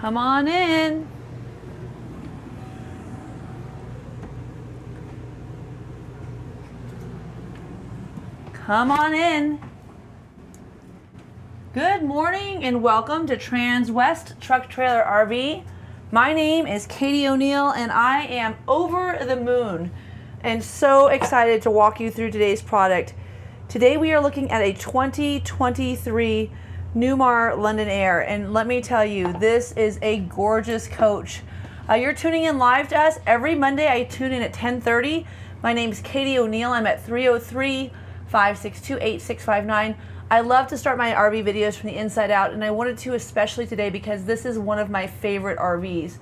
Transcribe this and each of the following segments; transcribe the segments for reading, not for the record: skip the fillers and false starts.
Come on in. Come on in. Good morning and welcome to Transwest Truck Trailer RV. My name is Katie O'Neill and I am over the moon and so excited to walk you through today's product. Today we are looking at a 2023 Newmar London Aire, and let me tell you, this is a gorgeous coach. You're tuning in live to us every Monday. I tune in at 10:30. My name's Katie O'Neill. I'm at 303-562-8659. I love to start my RV videos from the inside out, and I wanted to especially today because this is one of my favorite RVs.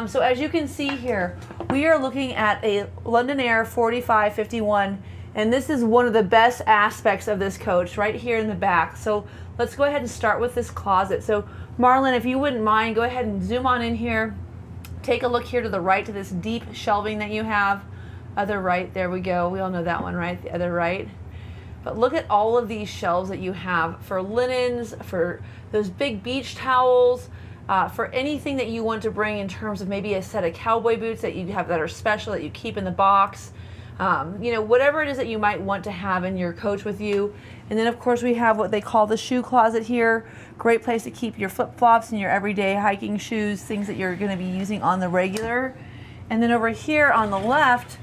So as you can see here, we are looking at a London Aire 4551, and this is one of the best aspects of this coach right here in the back. So let's go ahead and start with this closet. So Marlin, if you wouldn't mind, go ahead and zoom on in here. Take a look here to the right to this deep shelving that you have. Other right, there we go. We all know that one, right? The other right. But look at all of these shelves that you have for linens, for those big beach towels, for anything that you want to bring in terms of maybe a set of cowboy boots that you have that are special that you keep in the box. You know, whatever it is that you might want to have in your coach with you. And then of course we have what they call the shoe closet here. Great place to keep your flip-flops and your everyday hiking shoes, things that you're going to be using on the regular. And then over here on the left,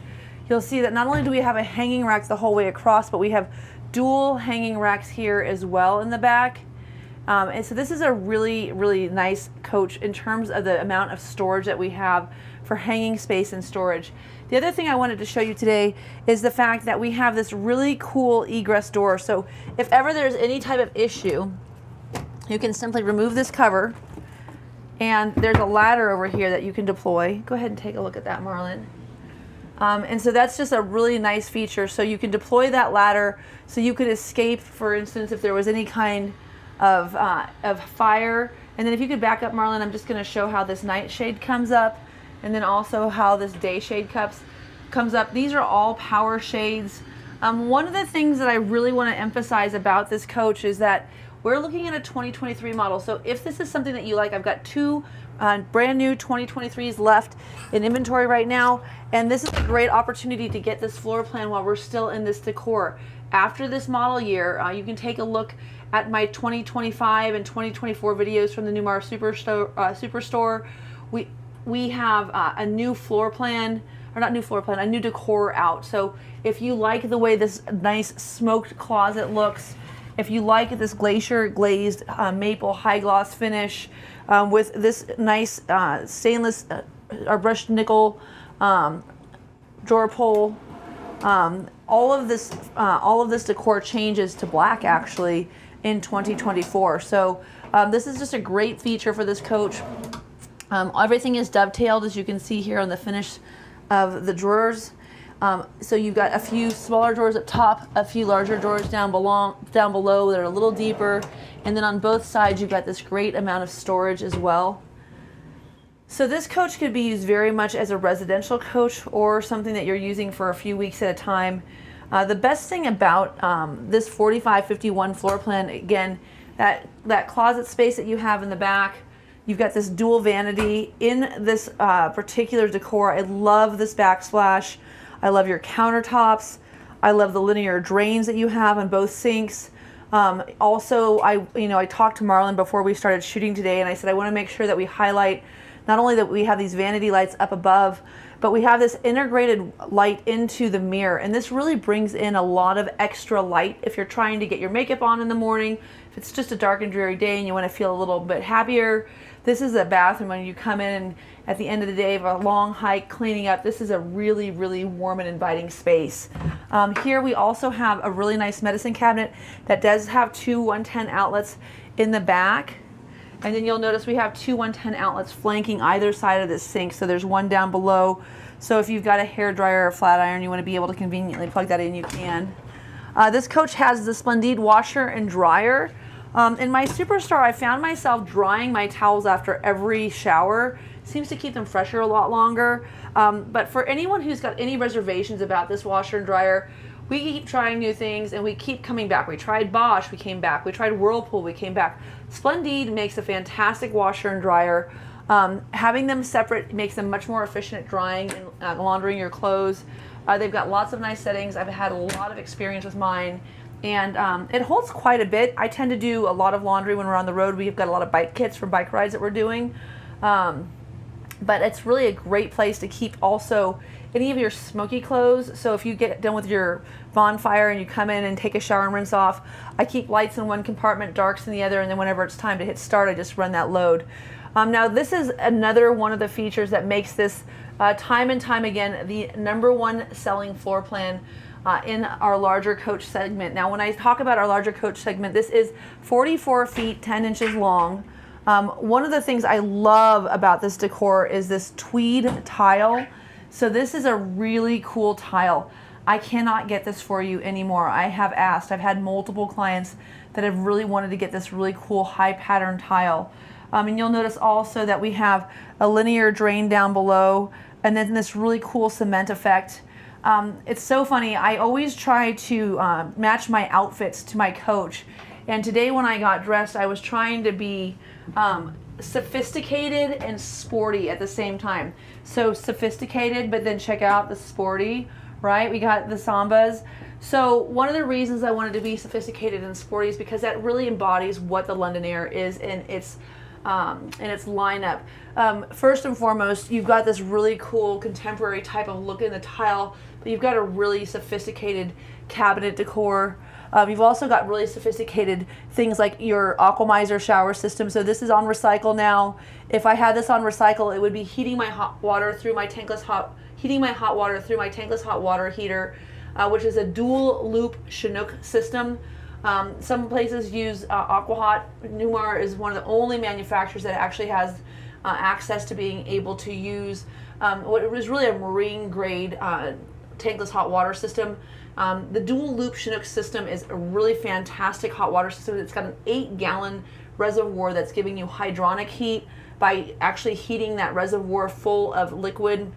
you'll see that not only do we have a hanging rack the whole way across, but we have dual hanging racks here as well in the back. And so this is a really, really nice coach in terms of the amount of storage that we have for hanging space and storage. The other thing I wanted to show you today is the fact that we have this really cool egress door. So if ever there's any type of issue, you can simply remove this cover, and there's a ladder over here that you can deploy. Go ahead and take a look at that, Marlin. And so that's just a really nice feature. So you can deploy that ladder so you could escape, for instance, if there was any kind of fire. And then if you could back up, Marlin, I'm just going to show how this night shade comes up, and then also how this day shade comes up. These are all power shades. One of the things that I really want to emphasize about this coach is that we're looking at a 2023 model. So if this is something that you like, I've got two brand new 2023s left in inventory right now, and this is a great opportunity to get this floor plan while we're still in this decor. After this model year, you can take a look at my 2025 and 2024 videos from the Newmar Superstore. We have a new floor plan, or not new floor plan, a new decor out. So if you like the way this nice smoked closet looks, if you like this glacier glazed maple high gloss finish with this nice stainless or brushed nickel drawer pull, all of this decor changes to black actually in 2024. So this is just a great feature for this coach. Everything is dovetailed, as you can see here on the finish of the drawers. So you've got a few smaller drawers up top, a few larger drawers down below that are a little deeper, and then on both sides you've got this great amount of storage as well. So this coach could be used very much as a residential coach or something that you're using for a few weeks at a time. The best thing about this 4551 floor plan, again, that closet space that you have in the back, you've got this dual vanity in this particular decor. I love this backsplash. I love your countertops. I love the linear drains that you have on both sinks. Also, I talked to Marlin before we started shooting today, and I said I want to make sure that we highlight not only that we have these vanity lights up above, but we have this integrated light into the mirror, and this really brings in a lot of extra light if you're trying to get your makeup on in the morning, if it's just a dark and dreary day and you want to feel a little bit happier. This is a bathroom when you come in and at the end of the day of a long hike cleaning up. This is a really, really warm and inviting space. Here we also have a really nice medicine cabinet that does have two 110 outlets in the back. And then you'll notice we have two 110 outlets flanking either side of this sink. So there's one down below. So if you've got a hair dryer or a flat iron, you want to be able to conveniently plug that in, you can. This coach has the Splendid washer and dryer. In my Superstore, I found myself drying my towels after every shower. Seems to keep them fresher a lot longer. But for anyone who's got any reservations about this washer and dryer, we keep trying new things and we keep coming back. We tried Bosch, we came back. We tried Whirlpool, we came back. Splendid makes a fantastic washer and dryer. Having them separate makes them much more efficient at drying and laundering your clothes. They've got lots of nice settings. I've had a lot of experience with mine, and it holds quite a bit. I tend to do a lot of laundry when we're on the road. We've got a lot of bike kits for bike rides that we're doing. But it's really a great place to keep also any of your smoky clothes. So if you get done with your bonfire and you come in and take a shower and rinse off, I keep lights in one compartment, darks in the other, and then whenever it's time to hit start, I just run that load. Now this is another one of the features that makes this time and time again the #1 selling floor plan in our larger coach segment. Now when I talk about our larger coach segment, this is 44 feet 10 inches long. One of the things I love about this decor is this tweed tile. So this is a really cool tile. I cannot get this for you anymore. I have asked. I've had multiple clients that have really wanted to get this really cool high pattern tile. And you'll notice also that we have a linear drain down below, and then this really cool cement effect. It's so funny. I always try to match my outfits to my coach. And today when I got dressed, I was trying to be sophisticated and sporty at the same time. So sophisticated, but then check out the sporty, right? We got the Sambas. So one of the reasons I wanted to be sophisticated and sporty is because that really embodies what the London Aire is in its lineup. First and foremost, you've got this really cool contemporary type of look in the tile, but you've got a really sophisticated cabinet decor. You've also got really sophisticated things like your Aquamizer shower system. So this is on recycle now. If I had this on recycle, it would be heating my hot water through my tankless hot water heater, which is a dual loop Chinook system. Some places use AquaHot. Newmar is one of the only manufacturers that actually has access to being able to use what was really a marine grade tankless hot water system. The dual loop Chinook system is a really fantastic hot water system. It's got an 8-gallon reservoir that's giving you hydronic heat by actually heating that reservoir full of liquid,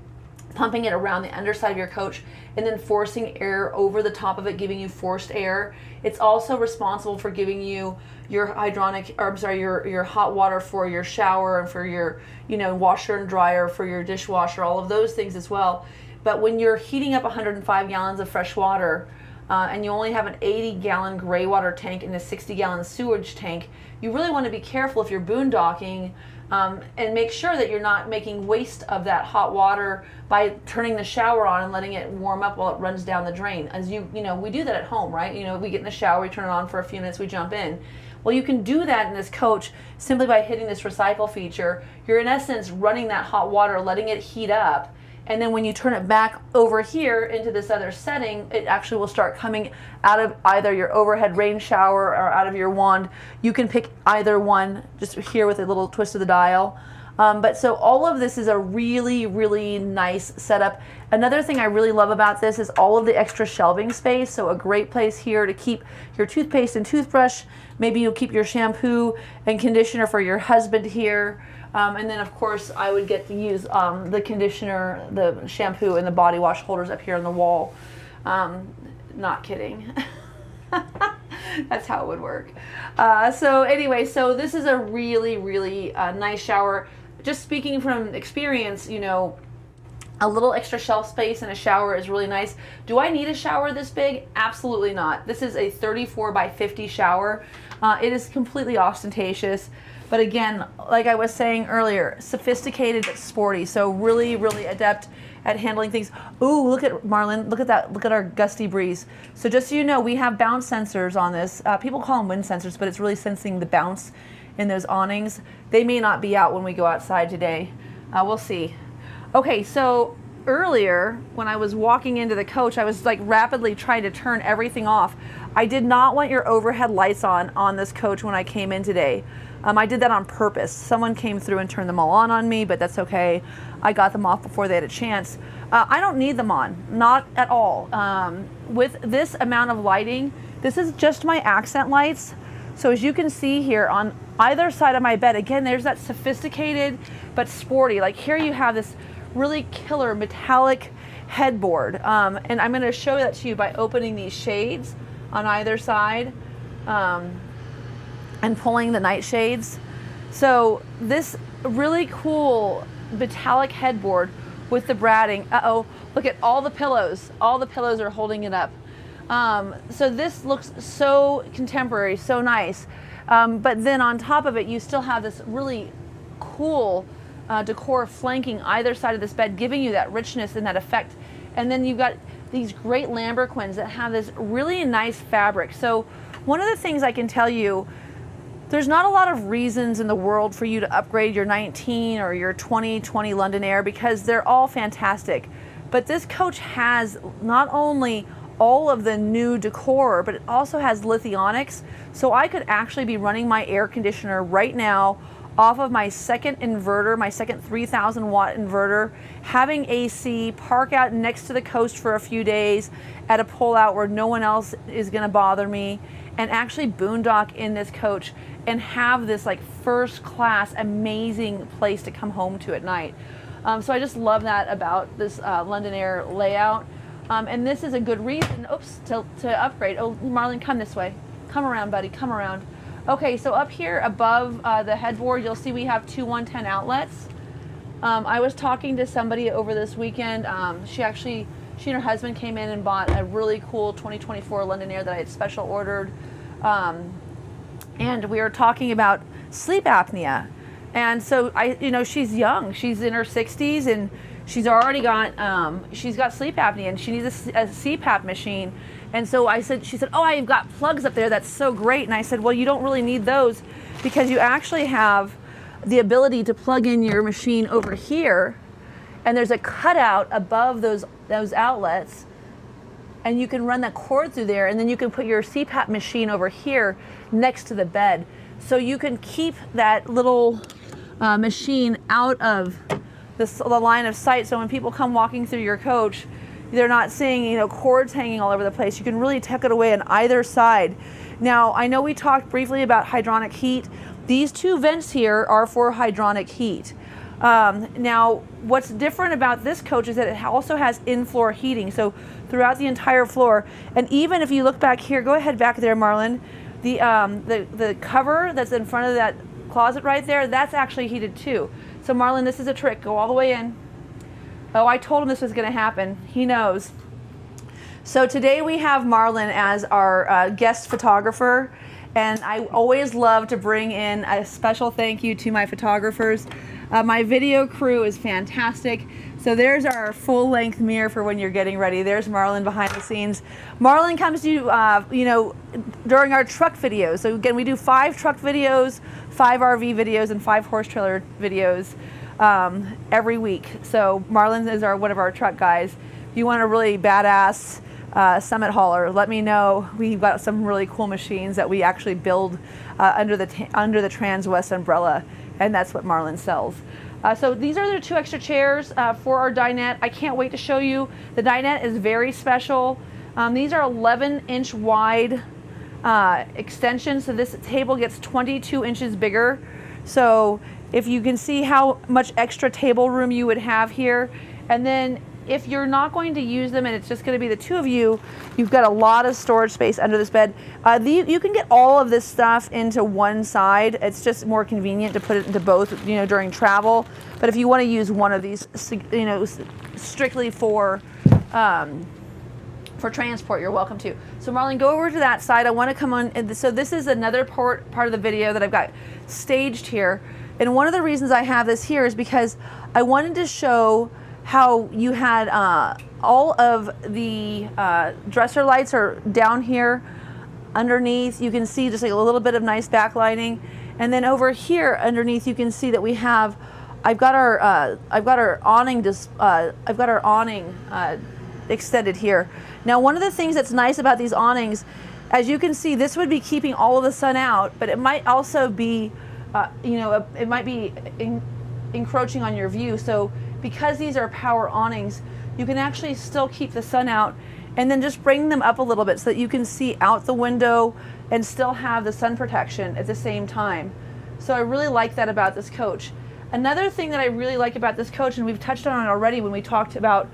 pumping it around the underside of your coach, and then forcing air over the top of it, giving you forced air. It's also responsible for giving you your your hot water for your shower and for your, washer and dryer, for your dishwasher, all of those things as well. But when you're heating up 105 gallons of fresh water and you only have an 80-gallon gray water tank and a 60-gallon sewage tank, you really want to be careful if you're boondocking and make sure that you're not making waste of that hot water by turning the shower on and letting it warm up while it runs down the drain. As we do that at home, right? We get in the shower, we turn it on for a few minutes, we jump in. Well, you can do that in this coach simply by hitting this recycle feature. You're in essence running that hot water, letting it heat up, and then when you turn it back over here into this other setting, it actually will start coming out of either your overhead rain shower or out of your wand. You can pick either one just here with a little twist of the dial. But so all of this is a really, really nice setup. Another thing I really love about this is all of the extra shelving space. So a great place here to keep your toothpaste and toothbrush. Maybe you'll keep your shampoo and conditioner for your husband here. And then of course I would get to use the conditioner, the shampoo, and the body wash holders up here on the wall. Not kidding. That's how it would work. So anyway, so this is a really, really nice shower. Just speaking from experience, a little extra shelf space in a shower is really nice. Do I need a shower this big? Absolutely not. This is a 34 by 50 shower. It is completely ostentatious. But again, like I was saying earlier, sophisticated but sporty. So really, really adept at handling things. Ooh, look at Marlin. Look at that. Look at our gusty breeze. So just so you know, we have bounce sensors on this. People call them wind sensors, but it's really sensing the bounce in those awnings. They may not be out when we go outside today. We'll see. Okay, so earlier when I was walking into the coach, I was like rapidly trying to turn everything off. I did not want your overhead lights on this coach when I came in today. I did that on purpose. Someone came through and turned them all on me, but that's okay. I got them off before they had a chance. I don't need them on, not at all. With this amount of lighting, this is just my accent lights. So as you can see here on either side of my bed, again, there's that sophisticated but sporty. Like here you have this really killer metallic headboard. And I'm gonna show that to you by opening these shades on either side. And pulling the night shades. So this really cool metallic headboard with the bradding. Uh-oh, look at all the pillows. All the pillows are holding it up. So this looks so contemporary, so nice. But then on top of it, you still have this really cool decor flanking either side of this bed, giving you that richness and that effect. And then you've got these great lambrequins that have this really nice fabric. So one of the things I can tell you, there's not a lot of reasons in the world for you to upgrade your 19 or your 2020 London Aire because they're all fantastic. But this coach has not only all of the new decor, but it also has Lithionics. So I could actually be running my air conditioner right now off of my second inverter, my second 3,000 watt inverter, having AC, park out next to the coast for a few days at a pullout where no one else is gonna bother me, and actually boondock in this coach and have this like first class amazing place to come home to at night. So I just love that about this London Aire layout. And this is a good reason, to upgrade. Oh, Marlin, come this way. Come around, buddy, come around. Okay, so up here above the headboard, you'll see we have two 110 outlets. I was talking to somebody over this weekend. She and her husband came in and bought a really cool 2024 London Aire that I had special ordered. And we were talking about sleep apnea. And so she's young, she's in her 60s, and she's already got, she's got sleep apnea, and she needs a CPAP machine. And so she said, oh, I've got plugs up there, that's so great. And I said, well, you don't really need those because you actually have the ability to plug in your machine over here, and there's a cutout above those outlets, and you can run that cord through there, and then you can put your CPAP machine over here next to the bed. So you can keep that little machine out of the line of sight, so when people come walking through your coach, they're not seeing cords hanging all over the place. You can really tuck it away on either side. Now, I know we talked briefly about hydronic heat. These two vents here are for hydronic heat. Now, what's different about this coach is that it also has in-floor heating, so throughout the entire floor. And even if you look back here, go ahead back there, Marlin, the cover that's in front of that closet right there, that's actually heated too. So Marlin, this is a trick. Go all the way in. Oh, I told him this was going to happen. He knows. So today we have Marlin as our guest photographer, and I always love to bring in a special thank you to my photographers. My video crew is fantastic. So there's our full-length mirror for when you're getting ready. There's Marlin behind the scenes. Marlin comes to you, during our truck videos. So again, we do 5 truck videos, 5 RV videos, and 5 horse trailer videos every week. So Marlin is one of our truck guys. If you want a really badass summit hauler, let me know. We've got some really cool machines that we actually build under the Transwest umbrella, and that's what Marlin sells. So these are the 2 extra chairs for our dinette. I can't wait to show you. The dinette is very special. These are 11-inch wide extensions, so this table gets 22 inches bigger. So if you can see how much extra table room you would have here, and then if you're not going to use them and it's just going to be the 2 of you, you've got a lot of storage space under this bed. You can get all of this stuff into one side. It's just more convenient to put it into both, during travel. But if you want to use one of these, strictly for transport, you're welcome to. So Marlon, go over to that side. I want to come on. So this is another part of the video that I've got staged here. And one of the reasons I have this here is because I wanted to show how you had all of the dresser lights are down here underneath. You can see just like a little bit of nice backlighting, and then over here underneath you can see that we have. I've got our awning extended here. Now, one of the things that's nice about these awnings, as you can see, this would be keeping all of the sun out, but it might also be, it might be encroaching on your view. So because these are power awnings, you can actually still keep the sun out, and then just bring them up a little bit so that you can see out the window and still have the sun protection at the same time. So I really like that about this coach. Another thing that I really like about this coach, and we've touched on it already when we talked about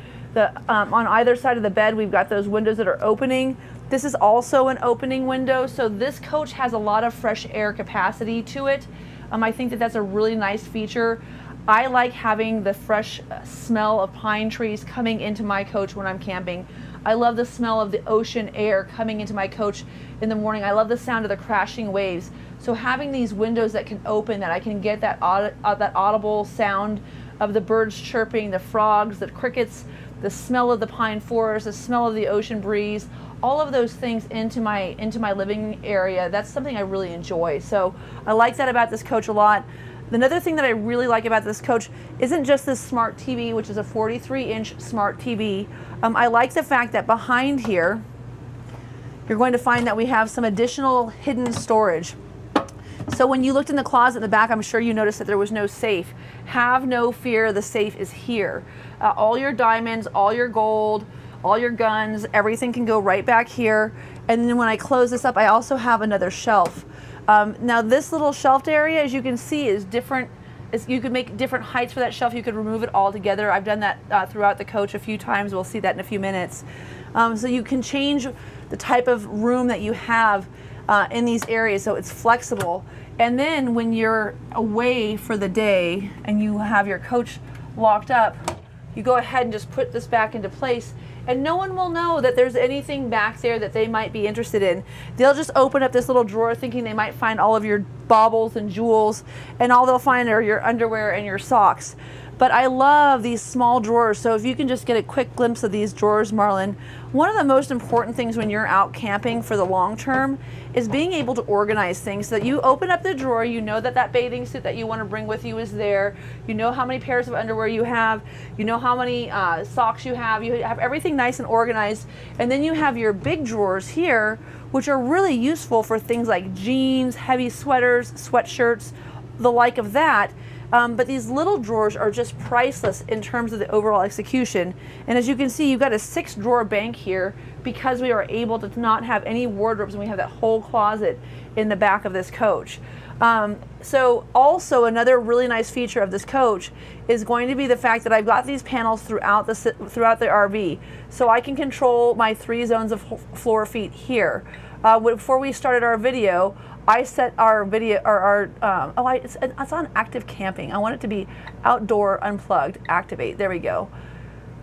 on either side of the bed, we've got those windows that are opening. This is also an opening window, so this coach has a lot of fresh air capacity to it. I think that that's a really nice feature. I like having the fresh smell of pine trees coming into my coach when I'm camping. I love the smell of the ocean air coming into my coach in the morning. I love the sound of the crashing waves. So having these windows that can open, that I can get that audible sound of the birds chirping, the frogs, the crickets, the smell of the pine forest, the smell of the ocean breeze, all of those things into my living area, that's something I really enjoy. So I like that about this coach a lot. Another thing that I really like about this coach isn't just this smart TV, which is a 43-inch smart TV. I like the fact that behind here, you're going to find that we have some additional hidden storage. So when you looked in the closet in the back, I'm sure you noticed that there was no safe. Have no fear, the safe is here. All your diamonds, all your gold, all your guns, everything can go right back here. And then when I close this up, I also have another shelf. Now this little shelved area, as you can see, is different. You could make different heights for that shelf. You could remove it all together. I've done that throughout the coach a few times. We'll see that in a few minutes. So you can change the type of room that you have in these areas, so it's flexible. And then when you're away for the day and you have your coach locked up, you go ahead and just put this back into place, and no one will know that there's anything back there that they might be interested in. They'll just open up this little drawer thinking they might find all of your baubles and jewels, and all they'll find are your underwear and your socks. But I love these small drawers, so if you can just get a quick glimpse of these drawers, Marlin. One of the most important things when you're out camping for the long term is being able to organize things so that you open up the drawer, you know that that bathing suit that you want to bring with you is there, you know how many pairs of underwear you have, you know how many socks you have everything nice and organized. And then you have your big drawers here, which are really useful for things like jeans, heavy sweaters, sweatshirts, the like of that. But these little drawers are just priceless in terms of the overall execution. And as you can see, you've got a 6-drawer bank here because we are able to not have any wardrobes, and we have that whole closet in the back of this coach. So also another really nice feature of this coach is going to be the fact that I've got these panels throughout the RV. So I can control my 3 zones of floor feet here. Before we started our video, I set our video, it's on active camping. I want it to be outdoor unplugged, activate, there we go.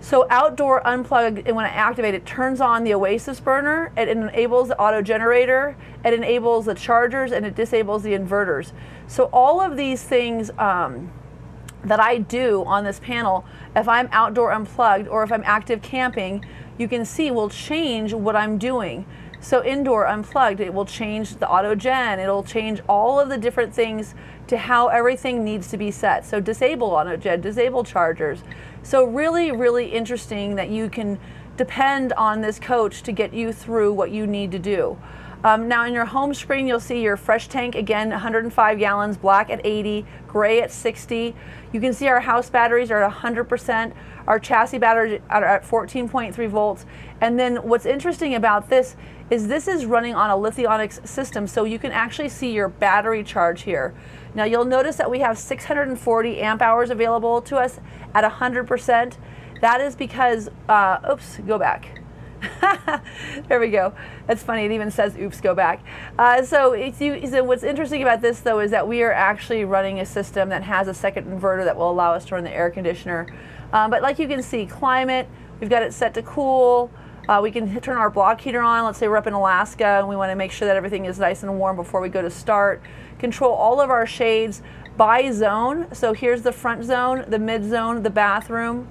So outdoor unplugged, and when I activate it, turns on the Oasis burner, it enables the auto generator, it enables the chargers, and it disables the inverters. So all of these things that I do on this panel, if I'm outdoor unplugged or if I'm active camping, you can see will change what I'm doing. So indoor unplugged, it will change the auto gen, it'll change all of the different things to how everything needs to be set. So disable auto gen, disable chargers. So really, really interesting that you can depend on this coach to get you through what you need to do. Now in your home screen, you'll see your fresh tank, again, 105 gallons, black at 80, gray at 60. You can see our house batteries are at 100%. Our chassis batteries are at 14.3 volts. And then what's interesting about this is running on a Lithionics system, so you can actually see your battery charge here. Now you'll notice that we have 640 amp hours available to us at 100%. That is because, oops, go back. There we go. That's funny. It even says, oops, go back. So what's interesting about this, though, is that we are actually running a system that has a second inverter that will allow us to run the air conditioner. But like you can see, climate, we've got it set to cool. We can turn our block heater on. Let's say we're up in Alaska and we want to make sure that everything is nice and warm before we go to start. Control all of our shades by zone. So here's the front zone, the mid zone, the bathroom.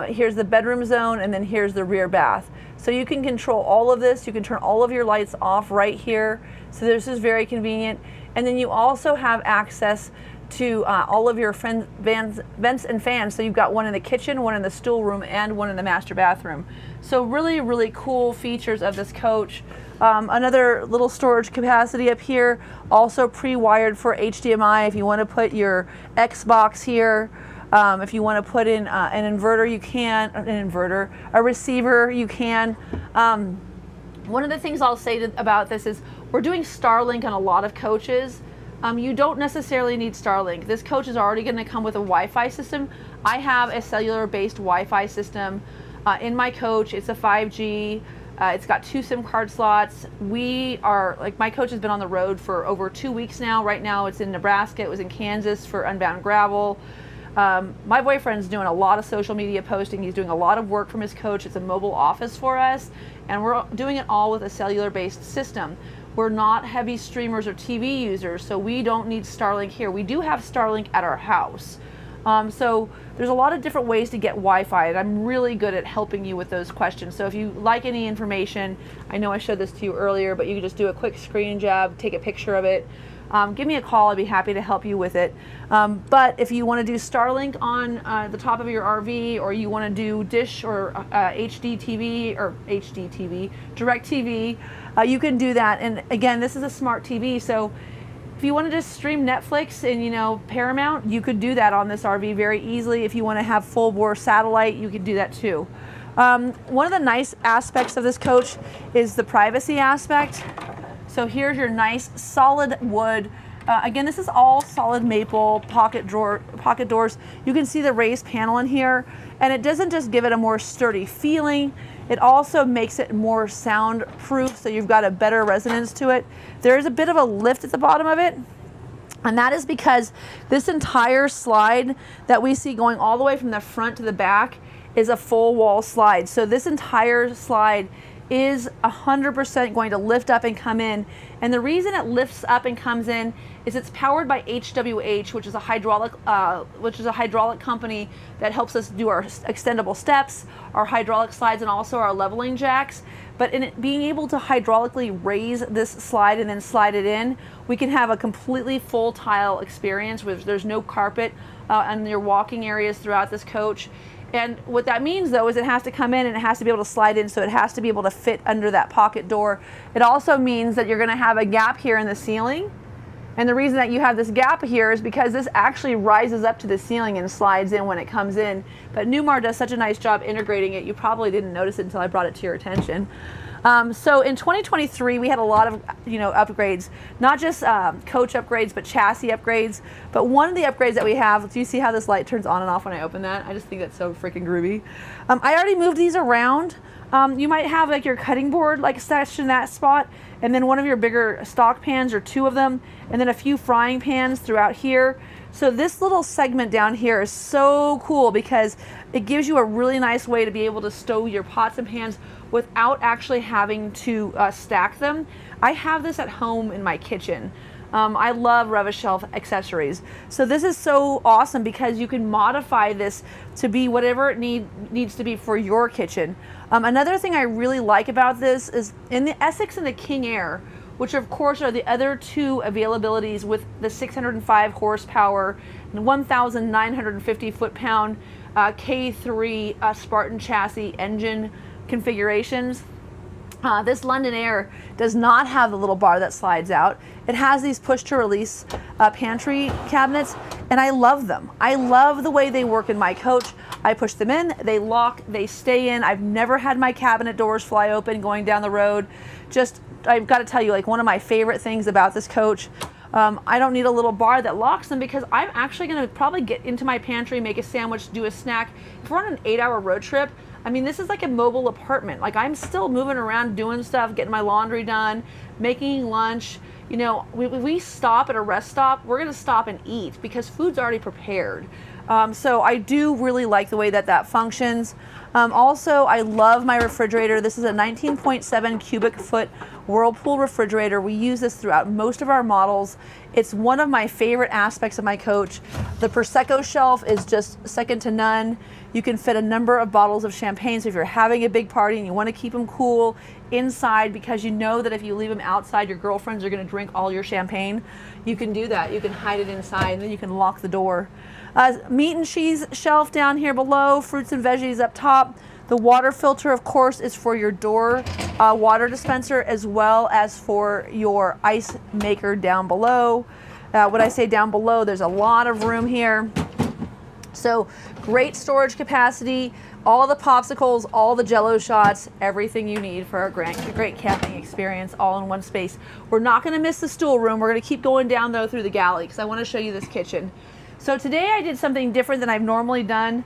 Here's the bedroom zone, and then here's the rear bath. So you can control all of this. You can turn all of your lights off right here. So this is very convenient. And then you also have access to all of your vents and fans. So you've got one in the kitchen, one in the stool room, and one in the master bathroom. So really, really cool features of this coach. Another little storage capacity up here, also pre-wired for HDMI if you want to put your Xbox here. If you want to put in an inverter, you can. A receiver, you can. One of the things I'll say about this is we're doing Starlink on a lot of coaches. You don't necessarily need Starlink. This coach is already going to come with a Wi-Fi system. I have a cellular-based Wi-Fi system in my coach. It's a 5G. It's got 2 SIM card slots. We are, like, my coach has been on the road for over 2 weeks now. Right now it's in Nebraska. It was in Kansas for Unbound Gravel. My boyfriend's doing a lot of social media posting. He's doing a lot of work from his coach. It's a mobile office for us, and we're doing it all with a cellular-based system. We're not heavy streamers or TV users, so we don't need Starlink here. We do have Starlink at our house. So there's a lot of different ways to get Wi-Fi, and I'm really good at helping you with those questions. So if you like any information, I know I showed this to you earlier, but you can just do a quick screen grab, take a picture of it. Give me a call. I'd be happy to help you with it. But if you want to do Starlink on the top of your RV, or you want to do Dish or HDTV or HDTV, DirecTV, you can do that. And again, this is a smart TV, so if you want to just stream Netflix and, you know, Paramount, you could do that on this RV very easily. If you want to have full bore satellite, you could do that too. One of the nice aspects of this coach is the privacy aspect. So here's your nice solid wood. Again, this is all solid maple pocket doors. You can see the raised panel in here, and it doesn't just give it a more sturdy feeling, it also makes it more soundproof, so you've got a better resonance to it. There's a bit of a lift at the bottom of it, and that is because this entire slide that we see going all the way from the front to the back is a full wall slide. So this entire slide is 100% going to lift up and come in. And the reason it lifts up and comes in is it's powered by HWH, which is a hydraulic company that helps us do our extendable steps, our hydraulic slides, and also our leveling jacks. But in it, being able to hydraulically raise this slide and then slide it in, we can have a completely full tile experience where there's no carpet on your walking areas throughout this coach. And what that means, though, is it has to come in and it has to be able to slide in, so it has to be able to fit under that pocket door. It also means that you're going to have a gap here in the ceiling. And the reason that you have this gap here is because this actually rises up to the ceiling and slides in when it comes in. But Newmar does such a nice job integrating it, you probably didn't notice it until I brought it to your attention. So in 2023, we had a lot of, you know, upgrades, not just coach upgrades, but chassis upgrades. But one of the upgrades that we have, do you see how this light turns on and off when I open that? I just think that's so freaking groovy. I already moved these around. You might have like your cutting board like stashed in that spot, and then one of your bigger stock pans, or 2 of them, and then a few frying pans throughout here. So this little segment down here is so cool because it gives you a really nice way to be able to stow your pots and pans without actually having to stack them. I have this at home in my kitchen. I love Rev-A-Shelf accessories. So this is so awesome because you can modify this to be whatever it needs to be for your kitchen. Another thing I really like about this is in the Essex and the King Aire, which of course are the other 2 availabilities with the 605 horsepower and 1,950 foot-pound K3 Spartan chassis engine configurations. This London Aire does not have the little bar that slides out. It has these push-to-release pantry cabinets, and I love them. I love the way they work in my coach. I push them in, they lock, they stay in. I've never had my cabinet doors fly open going down the road. Just, I've got to tell you, like, one of my favorite things about this coach, I don't need a little bar that locks them because I'm actually going to probably get into my pantry, make a sandwich, do a snack. If we're on an 8-hour road trip, I mean, this is like a mobile apartment. Like, I'm still moving around, doing stuff, getting my laundry done, making lunch. You know, we stop at a rest stop, we're going to stop and eat because food's already prepared. So I do really like the way that that functions. Also, I love my refrigerator. This is a 19.7 cubic foot Whirlpool refrigerator. We use this throughout most of our models. It's one of my favorite aspects of my coach. The Prosecco shelf is just second to none. You can fit a number of bottles of champagne, so if you're having a big party and you want to keep them cool inside because you know that if you leave them outside, your girlfriends are going to drink all your champagne, you can do that. You can hide it inside, and then you can lock the door. Meat and cheese shelf down here below, fruits and veggies up top. The water filter, of course, is for your door water dispenser as well as for your ice maker down below. When I say down below, there's a lot of room here. So great storage capacity, all the popsicles, all the Jell-O shots, everything you need for a great camping experience all in one space. We're not going to miss the stool room. We're going to keep going down though through the galley because I want to show you this kitchen. So today I did something different than I've normally done.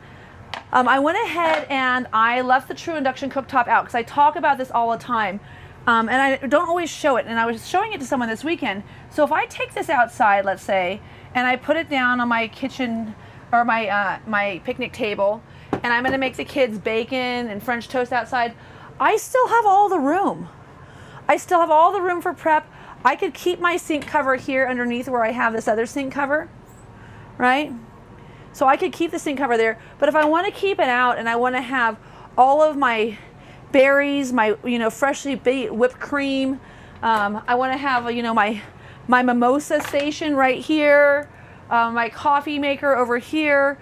I went ahead and I left the true induction cooktop out because I talk about this all the time. And I don't always show it, and I was showing it to someone this weekend. So if I take this outside, let's say, and I put it down on my kitchen or my picnic table, and I'm going to make the kids bacon and French toast outside, I still have all the room. I still have all the room for prep. I could keep my sink cover here underneath where I have this other sink cover, right? So I could keep the sink cover there, but if I want to keep it out and I want to have all of my berries, my freshly baked whipped cream, I want to have my mimosa station right here, my coffee maker over here.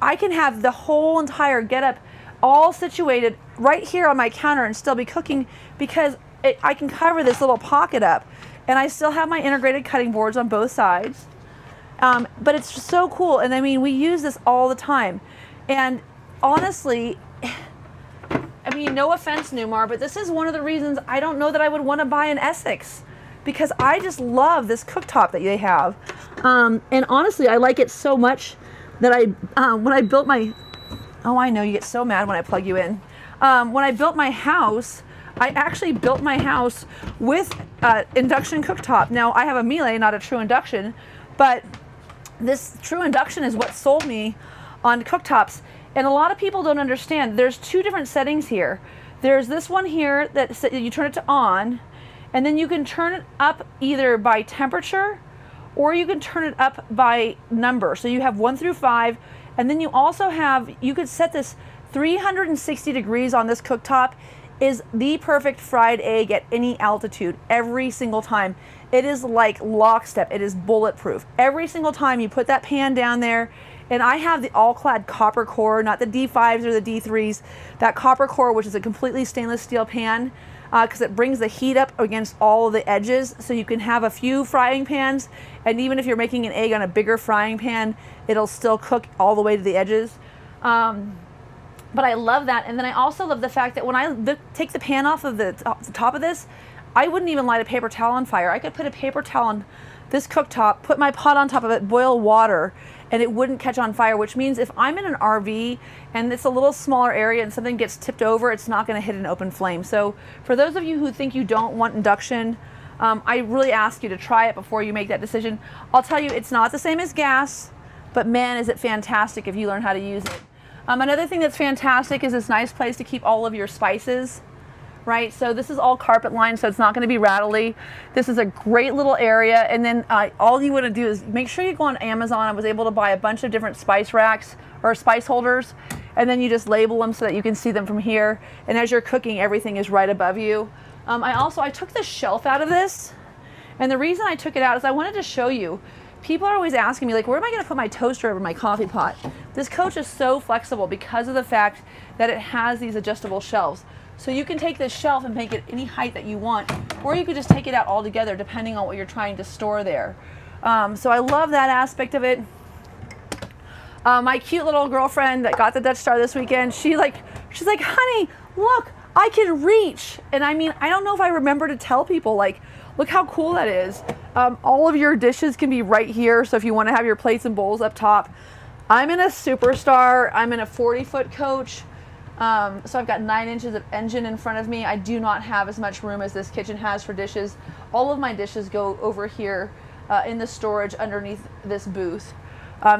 I can have the whole entire getup all situated right here on my counter and still be cooking because I can cover this little pocket up, and I still have my integrated cutting boards on both sides. But it's just so cool, and I mean, we use this all the time. And honestly, I mean, no offense, Newmar, but this is one of the reasons I don't know that I would want to buy an Essex, because I just love this cooktop that they have. And honestly, I like it so much that when I built my, oh, I know you get so mad when I plug you in. When I built my house, I actually built my house with induction cooktop. Now, I have a Miele, not a true induction, but this true induction is what sold me on cooktops. And a lot of people don't understand. There's two different settings here. There's this one here that you turn it to on, and then you can turn it up either by temperature or you can turn it up by number. So you have 1 through 5, and then you also have, you could set this 360 degrees on this cooktop. Is the perfect fried egg at any altitude every single time. It is like lockstep. It is bulletproof. Every single time you put that pan down there, and I have the all-clad copper core, not the D5s or the D3s, that copper core, which is a completely stainless steel pan, because it brings the heat up against all of the edges, so you can have a few frying pans, and even if you're making an egg on a bigger frying pan, it'll still cook all the way to the edges. But I love that, and then I also love the fact that when I take the pan off of the top of this, I wouldn't even light a paper towel on fire. I could put a paper towel on this cooktop, put my pot on top of it, boil water, and it wouldn't catch on fire, which means if I'm in an RV and it's a little smaller area and something gets tipped over, it's not going to hit an open flame. So for those of you who think you don't want induction, I really ask you to try it before you make that decision. I'll tell you, it's not the same as gas, but man, is it fantastic if you learn how to use it. Another thing that's fantastic is this nice place to keep all of your spices, right? So this is all carpet lined, so it's not going to be rattly. This is a great little area, and then all you want to do is make sure you go on Amazon. I was able to buy a bunch of different spice racks or spice holders, and then you just label them so that you can see them from here. And as you're cooking, everything is right above you. I took the shelf out of this, and the reason I took it out is I wanted to show you. People are always asking me, like, where am I going to put my toaster over my coffee pot? This coach is so flexible because of the fact that it has these adjustable shelves. So you can take this shelf and make it any height that you want, or you could just take it out altogether depending on what you're trying to store there. So I love that aspect of it. My cute little girlfriend that got the Dutch Star this weekend, she's like, honey, look, I can reach. And I mean, I don't know if I remember to tell people, like, look how cool that is. All of your dishes can be right here. So if you want to have your plates and bowls up top. I'm in a Superstar. I'm in a 40-foot coach. So I've got 9 inches of engine in front of me. I do not have as much room as this kitchen has for dishes. All of my dishes go over here in the storage underneath this booth.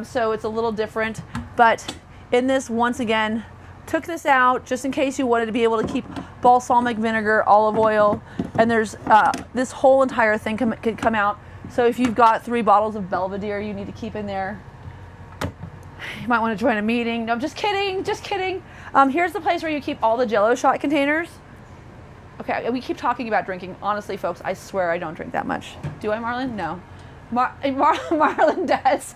So it's a little different. But in this, once again, took this out just in case you wanted to be able to keep balsamic vinegar, olive oil, and there's this whole entire thing could come out. So if you've got 3 bottles of Belvedere you need to keep in there, you might want to join a meeting. No, I'm just kidding, just kidding. Here's the place where you keep all the Jell-O shot containers. Okay, we keep talking about drinking. Honestly, folks, I swear I don't drink that much. Do I, Marlin? No. Marlin does.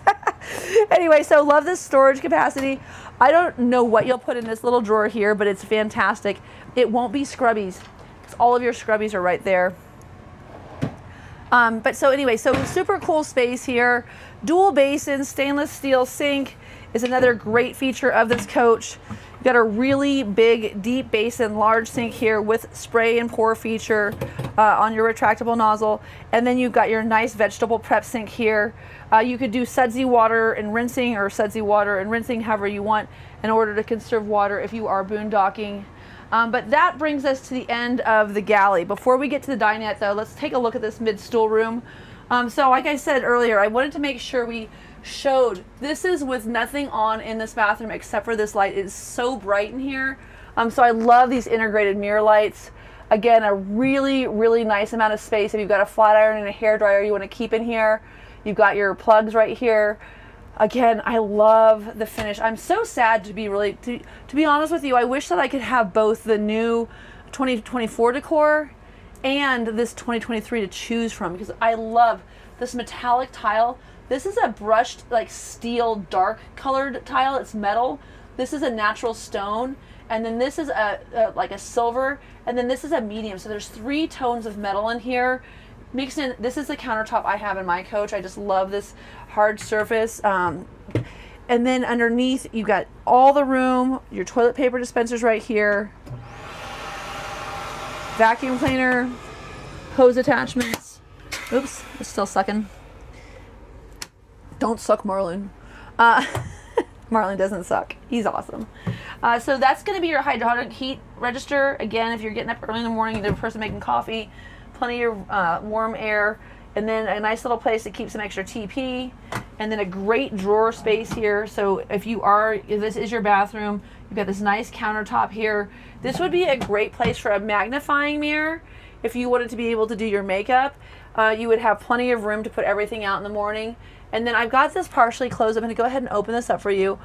Anyway, so love this storage capacity. I don't know what you'll put in this little drawer here, but it's fantastic. It won't be scrubbies. All of your scrubbies are right there. But so anyway, so super cool space here. Dual basin, stainless steel sink is another great feature of this coach. You've got a really big, deep basin, large sink here with spray and pour feature on your retractable nozzle. And then you've got your nice vegetable prep sink here. You could do sudsy water and rinsing, or sudsy water and rinsing, however you want. in order to conserve water if you are boondocking. But that brings us to the end of the galley. Before we get to the dinette though, let's take a look at this mid-stool room. So like I said earlier, I wanted to make sure we showed this is with nothing on in this bathroom except for this light. It is so bright in here. So I love these integrated mirror lights. Again, a really, really nice amount of space. If you've got a flat iron and a hair dryer you want to keep in here, you've got your plugs right here. Again, I love the finish. I'm so sad to be honest with you. I wish that I could have both the new 2024 decor and this 2023 to choose from, because I love this metallic tile. This is a brushed like steel dark colored tile. It's metal. This is a natural stone, and then this is like a silver, and then this is a medium. So there's 3 tones of metal in here mixed in. This is the countertop I have in my coach. I just love this hard surface. And then underneath you've got all the room, your toilet paper dispensers right here, vacuum cleaner, hose attachments. Oops, it's still sucking. Don't suck, Marlin. Marlin doesn't suck. He's awesome. So that's going to be your hydraulic heat register. Again, if you're getting up early in the morning, there's a person making coffee, plenty of warm air, and then a nice little place to keep some extra TP, and then a great drawer space here. So if this is your bathroom, you've got this nice countertop here. This would be a great place for a magnifying mirror. If you wanted to be able to do your makeup, you would have plenty of room to put everything out in the morning. And then I've got this partially closed. I'm going to go ahead and open this up for you.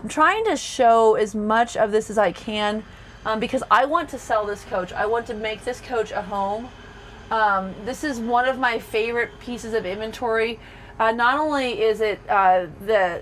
I'm trying to show as much of this as I can because I want to sell this coach. I want to make this coach a home. This is one of my favorite pieces of inventory. Not only is it the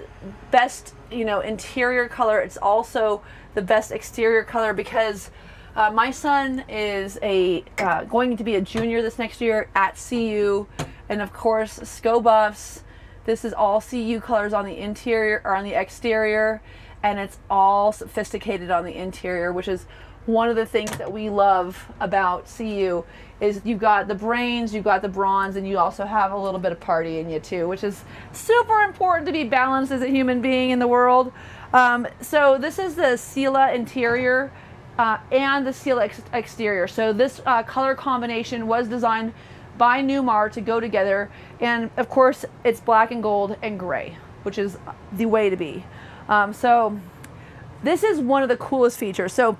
best, interior color, it's also the best exterior color because my son is going to be a junior this next year at CU, and of course, SCO buffs. This is all CU colors on the interior or on the exterior, and it's all sophisticated on the interior, which is one of the things that we love about CU is you've got the brains, you've got the bronze, and you also have a little bit of party in you too, which is super important to be balanced as a human being in the world. So this is the Sela interior and the Sela exterior. So this color combination was designed by Newmar to go together, and of course it's black and gold and gray, which is the way to be. So this is one of the coolest features. So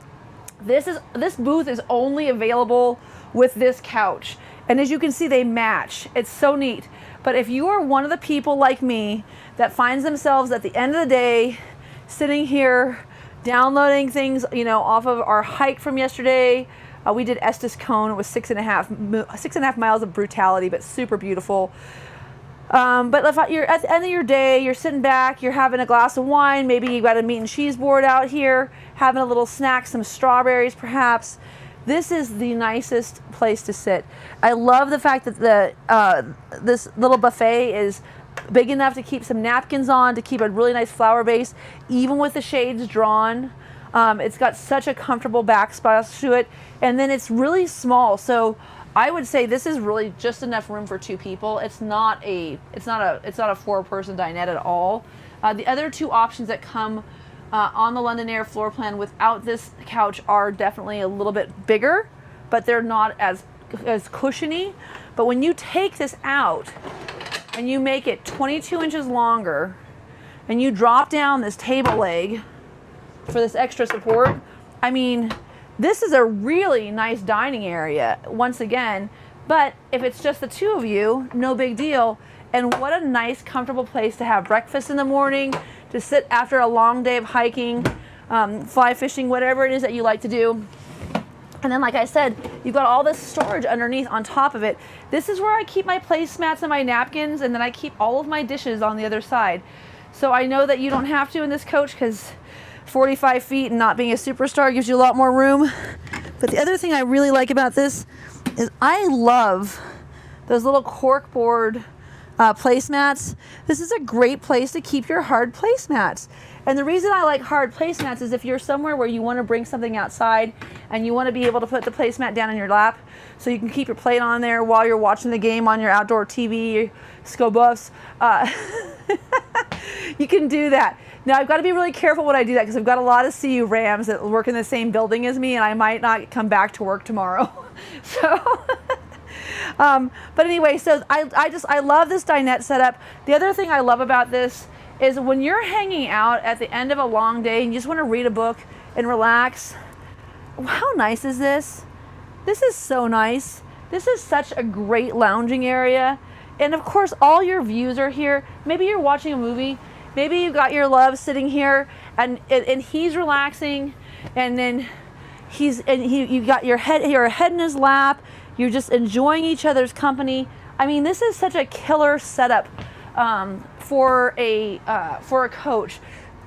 this booth is only available with this couch, and as you can see, they match. It's so neat. But if you are one of the people like me that finds themselves at the end of the day sitting here downloading things, off of our hike from yesterday. We did Estes Cone. It was 6.5 miles of brutality, but super beautiful. But if you're at the end of your day, you're sitting back, you're having a glass of wine, maybe you've got a meat and cheese board out here, having a little snack, some strawberries perhaps. This is the nicest place to sit. I love the fact that this little buffet is big enough to keep some napkins on, to keep a really nice flower base, even with the shades drawn. It's got such a comfortable backsplash to it, and then it's really small. So I would say this is really just enough room for 2 people. It's not a 4-person dinette at all. The other 2 options that come on the London Aire floor plan without this couch are definitely a little bit bigger, but they're not as cushiony. But when you take this out and you make it 22 inches longer, and you drop down this table leg for this extra support, I mean, this is a really nice dining area once again. But if it's just the 2 of you, no big deal. And what a nice comfortable place to have breakfast in the morning, to sit after a long day of hiking, fly fishing, whatever it is that you like to do. And then, like I said, you've got all this storage underneath on top of it. This is where I keep my placemats and my napkins, and then I keep all of my dishes on the other side. So I know that you don't have to in this coach because 45 feet and not being a superstar gives you a lot more room. But the other thing I really like about this is I love those little corkboard placemats. This is a great place to keep your hard placemats. And the reason I like hard placemats is if you're somewhere where you want to bring something outside and you want to be able to put the placemat down in your lap so you can keep your plate on there while you're watching the game on your outdoor TV, Scobuffs, you can do that. Now I've got to be really careful when I do that because I've got a lot of CU Rams that work in the same building as me and I might not come back to work tomorrow. So, but anyway, so I love this dinette setup. The other thing I love about this is when you're hanging out at the end of a long day and you just want to read a book and relax. How nice is this? This is so nice. This is such a great lounging area. And of course, all your views are here. Maybe you're watching a movie. Maybe you got your love sitting here and he's relaxing and then you got your head in his lap. You're just enjoying each other's company. I mean, this is such a killer setup for a coach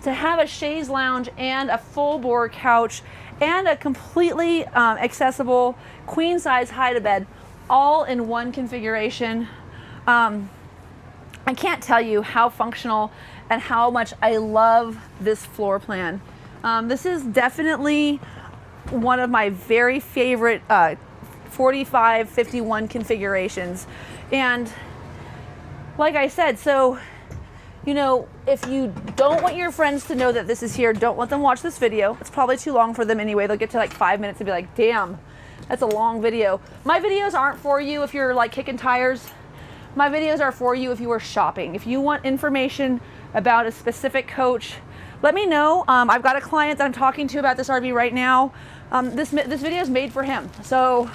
to have a chaise lounge and a full bore couch and a completely accessible queen size hide bed all in one configuration. I can't tell you how functional and how much I love this floor plan. This is definitely one of my very favorite 45-51 configurations. And like I said, so, you know, if you don't want your friends to know that this is here, don't let them watch this video. It's probably too long for them anyway. They'll get to like 5 minutes and be like, damn, that's a long video. My videos aren't for you if you're like kicking tires. My videos are for you if you are shopping. If you want information about a specific coach, let me know. I've got a client that I'm talking to about this RV right now. This video is made for him. So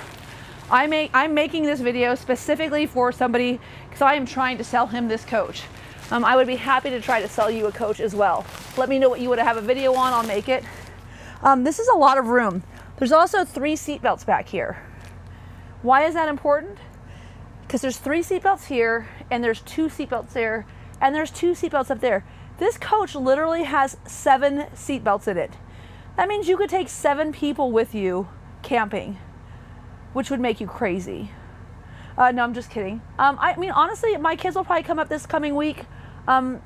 I'm making this video specifically for somebody because I am trying to sell him this coach. I would be happy to try to sell you a coach as well. Let me know what you would have a video on, I'll make it. This is a lot of room. There's also 3 seat belts back here. Why is that important? Because there's 3 seat belts here and there's 2 seat belts there and there's 2 seat belts up there. This coach literally has 7 seat belts in it. That means you could take 7 people with you camping, which would make you crazy. No, I'm just kidding. I mean, honestly, my kids will probably come up this coming week.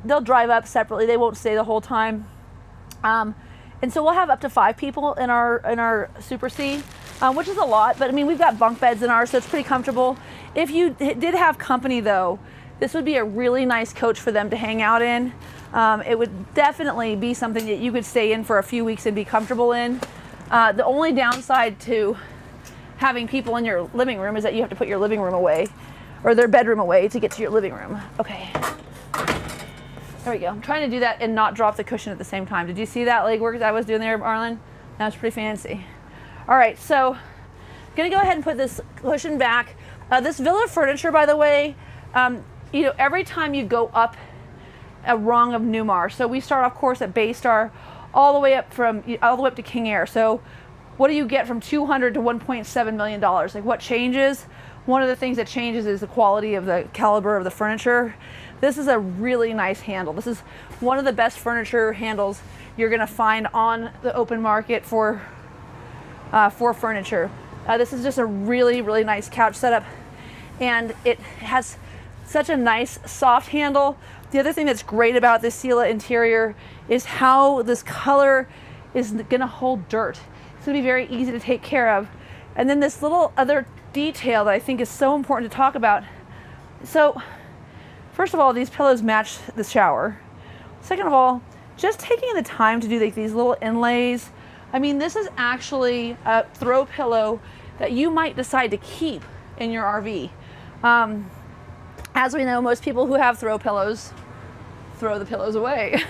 They'll drive up separately. They won't stay the whole time. And so we'll have up to 5 people in our Super C, which is a lot. But I mean, we've got bunk beds in ours, so it's pretty comfortable. If you did have company, though, this would be a really nice coach for them to hang out in. It would definitely be something that you could stay in for a few weeks and be comfortable in. The only downside to having people in your living room is that you have to put your living room away or their bedroom away to get to your living room. Okay. There we go. I'm trying to do that and not drop the cushion at the same time. Did you see that legwork that I was doing there, Marlin? That was pretty fancy. All right, so I'm gonna go ahead and put this cushion back. This Villa furniture, by the way, you know, every time you go up a rung of Newmar, so we start off course at Baystar, all the way up to King Air. So what do you get from $200 to $1.7 million? Like, what changes? One of the things that changes is the quality of the caliber of the furniture. This is a really nice handle. This is one of the best furniture handles you're gonna find on the open market for furniture. This is just a really, really nice couch setup, and it has such a nice soft handle. The other thing that's great about this Sela interior is how this color is gonna hold dirt. It's gonna be very easy to take care of. And then this little other detail that I think is so important to talk about. So, first of all, these pillows match the shower. Second of all, just taking the time to do like these little inlays. I mean, this is actually a throw pillow that you might decide to keep in your RV. As we know, most people who have throw pillows throw the pillows away.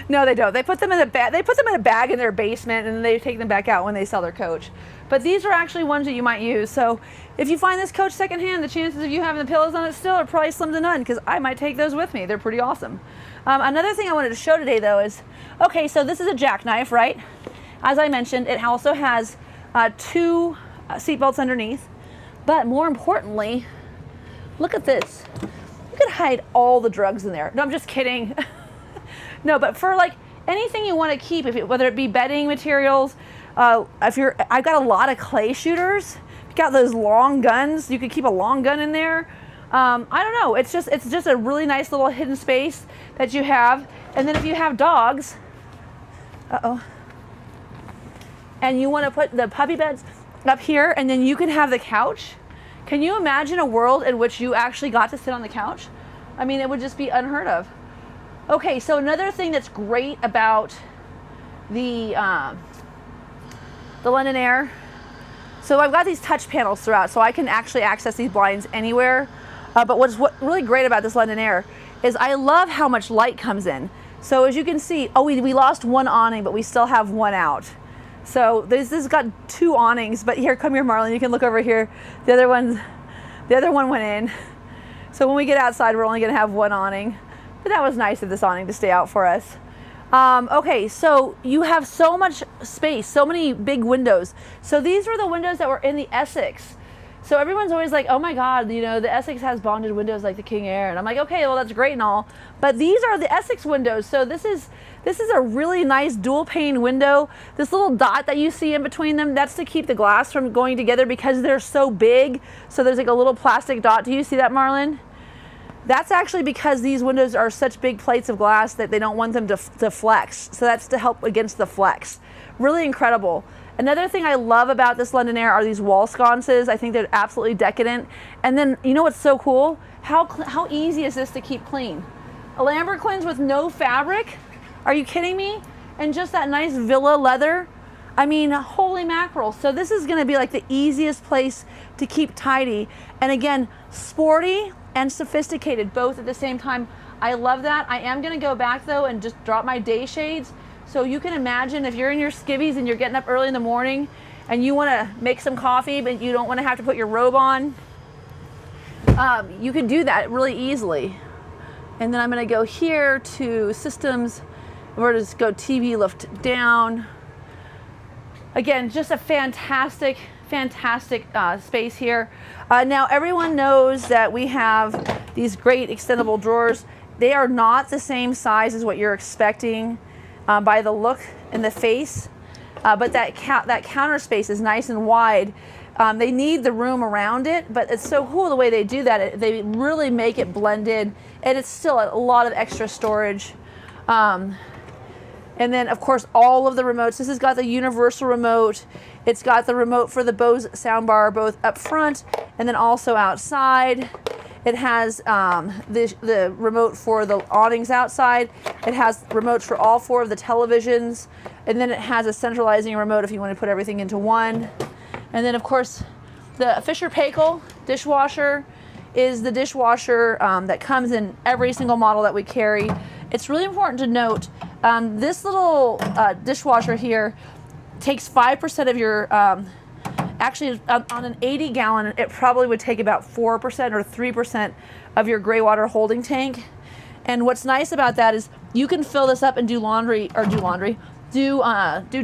No, they don't. They put them in a bag. They put them in a bag in their basement, and then they take them back out when they sell their coach. But these are actually ones that you might use. So if you find this coach secondhand, the chances of you having the pillows on it still are probably slim to none, because I might take those with me. They're pretty awesome. Another thing I wanted to show today, though, is, okay, so this is a jackknife, right? As I mentioned, it also has 2 seat belts underneath. But more importantly, look at this. You could hide all the drugs in there. No, I'm just kidding. No, but for like anything you want to keep, whether it be bedding materials, I've got a lot of clay shooters. If you got those long guns, you could keep a long gun in there. I don't know, it's just a really nice little hidden space that you have. And then if you have dogs, and you want to put the puppy beds up here, and then you can have the couch. Can you imagine a world in which you actually got to sit on the couch? I mean, it would just be unheard of. Okay, so another thing that's great about the London Aire, so I've got these touch panels throughout, so I can actually access these blinds anywhere. But what's really great about this London Aire is I love how much light comes in. So as you can see, we lost one awning, but we still have one out. So this has got 2 awnings, but here, come here, Marlin, you can look over here. The other one went in. So when we get outside, we're only gonna have 1 awning. But that was nice of this awning to stay out for us. Okay, so you have so much space, so many big windows. So these were the windows that were in the Essex. So everyone's always like, oh my God, you know, the Essex has bonded windows like the King Aire. And I'm like, okay, well, that's great and all, but these are the Essex windows. So this is a really nice dual pane window. This little dot that you see in between them, that's to keep the glass from going together because they're so big. So there's like a little plastic dot. Do you see that, Marlin? That's actually because these windows are such big plates of glass that they don't want them to flex. So that's to help against the flex. Really incredible. Another thing I love about this London Aire are these wall sconces. I think they're absolutely decadent. And then, you know what's so cool? How easy is this to keep clean? A lambrequins with no fabric? Are you kidding me? And just that nice Villa leather? I mean, holy mackerel. So this is gonna be like the easiest place to keep tidy. And again, sporty and sophisticated, both at the same time. I love that. I am gonna go back though and just drop my day shades. So you can imagine if you're in your skivvies and you're getting up early in the morning and you want to make some coffee, but you don't want to have to put your robe on, you can do that really easily. And then I'm going to go here to systems. We're just go TV lift down. Again, just a fantastic space here. Now everyone knows that we have these great extendable drawers. They are not the same size as what you're expecting. By the look in the face, but that counter space is nice and wide. They need the room around it, but it's so cool the way they do that. They really make it blended, and it's still a lot of extra storage. And then, of course, all of the remotes. This has got the universal remote. It's got the remote for the Bose soundbar, both up front and then also outside. It has the remote for the awnings outside. It has remotes for all 4 of the televisions. And then it has a centralizing remote if you want to put everything into one. And then, of course, the Fisher Paykel dishwasher is the dishwasher that comes in every single model that we carry. It's really important to note, this little dishwasher here takes 5% of your actually, on an 80-gallon, it probably would take about 4% or 3% of your gray water holding tank. And what's nice about that is you can fill this up and do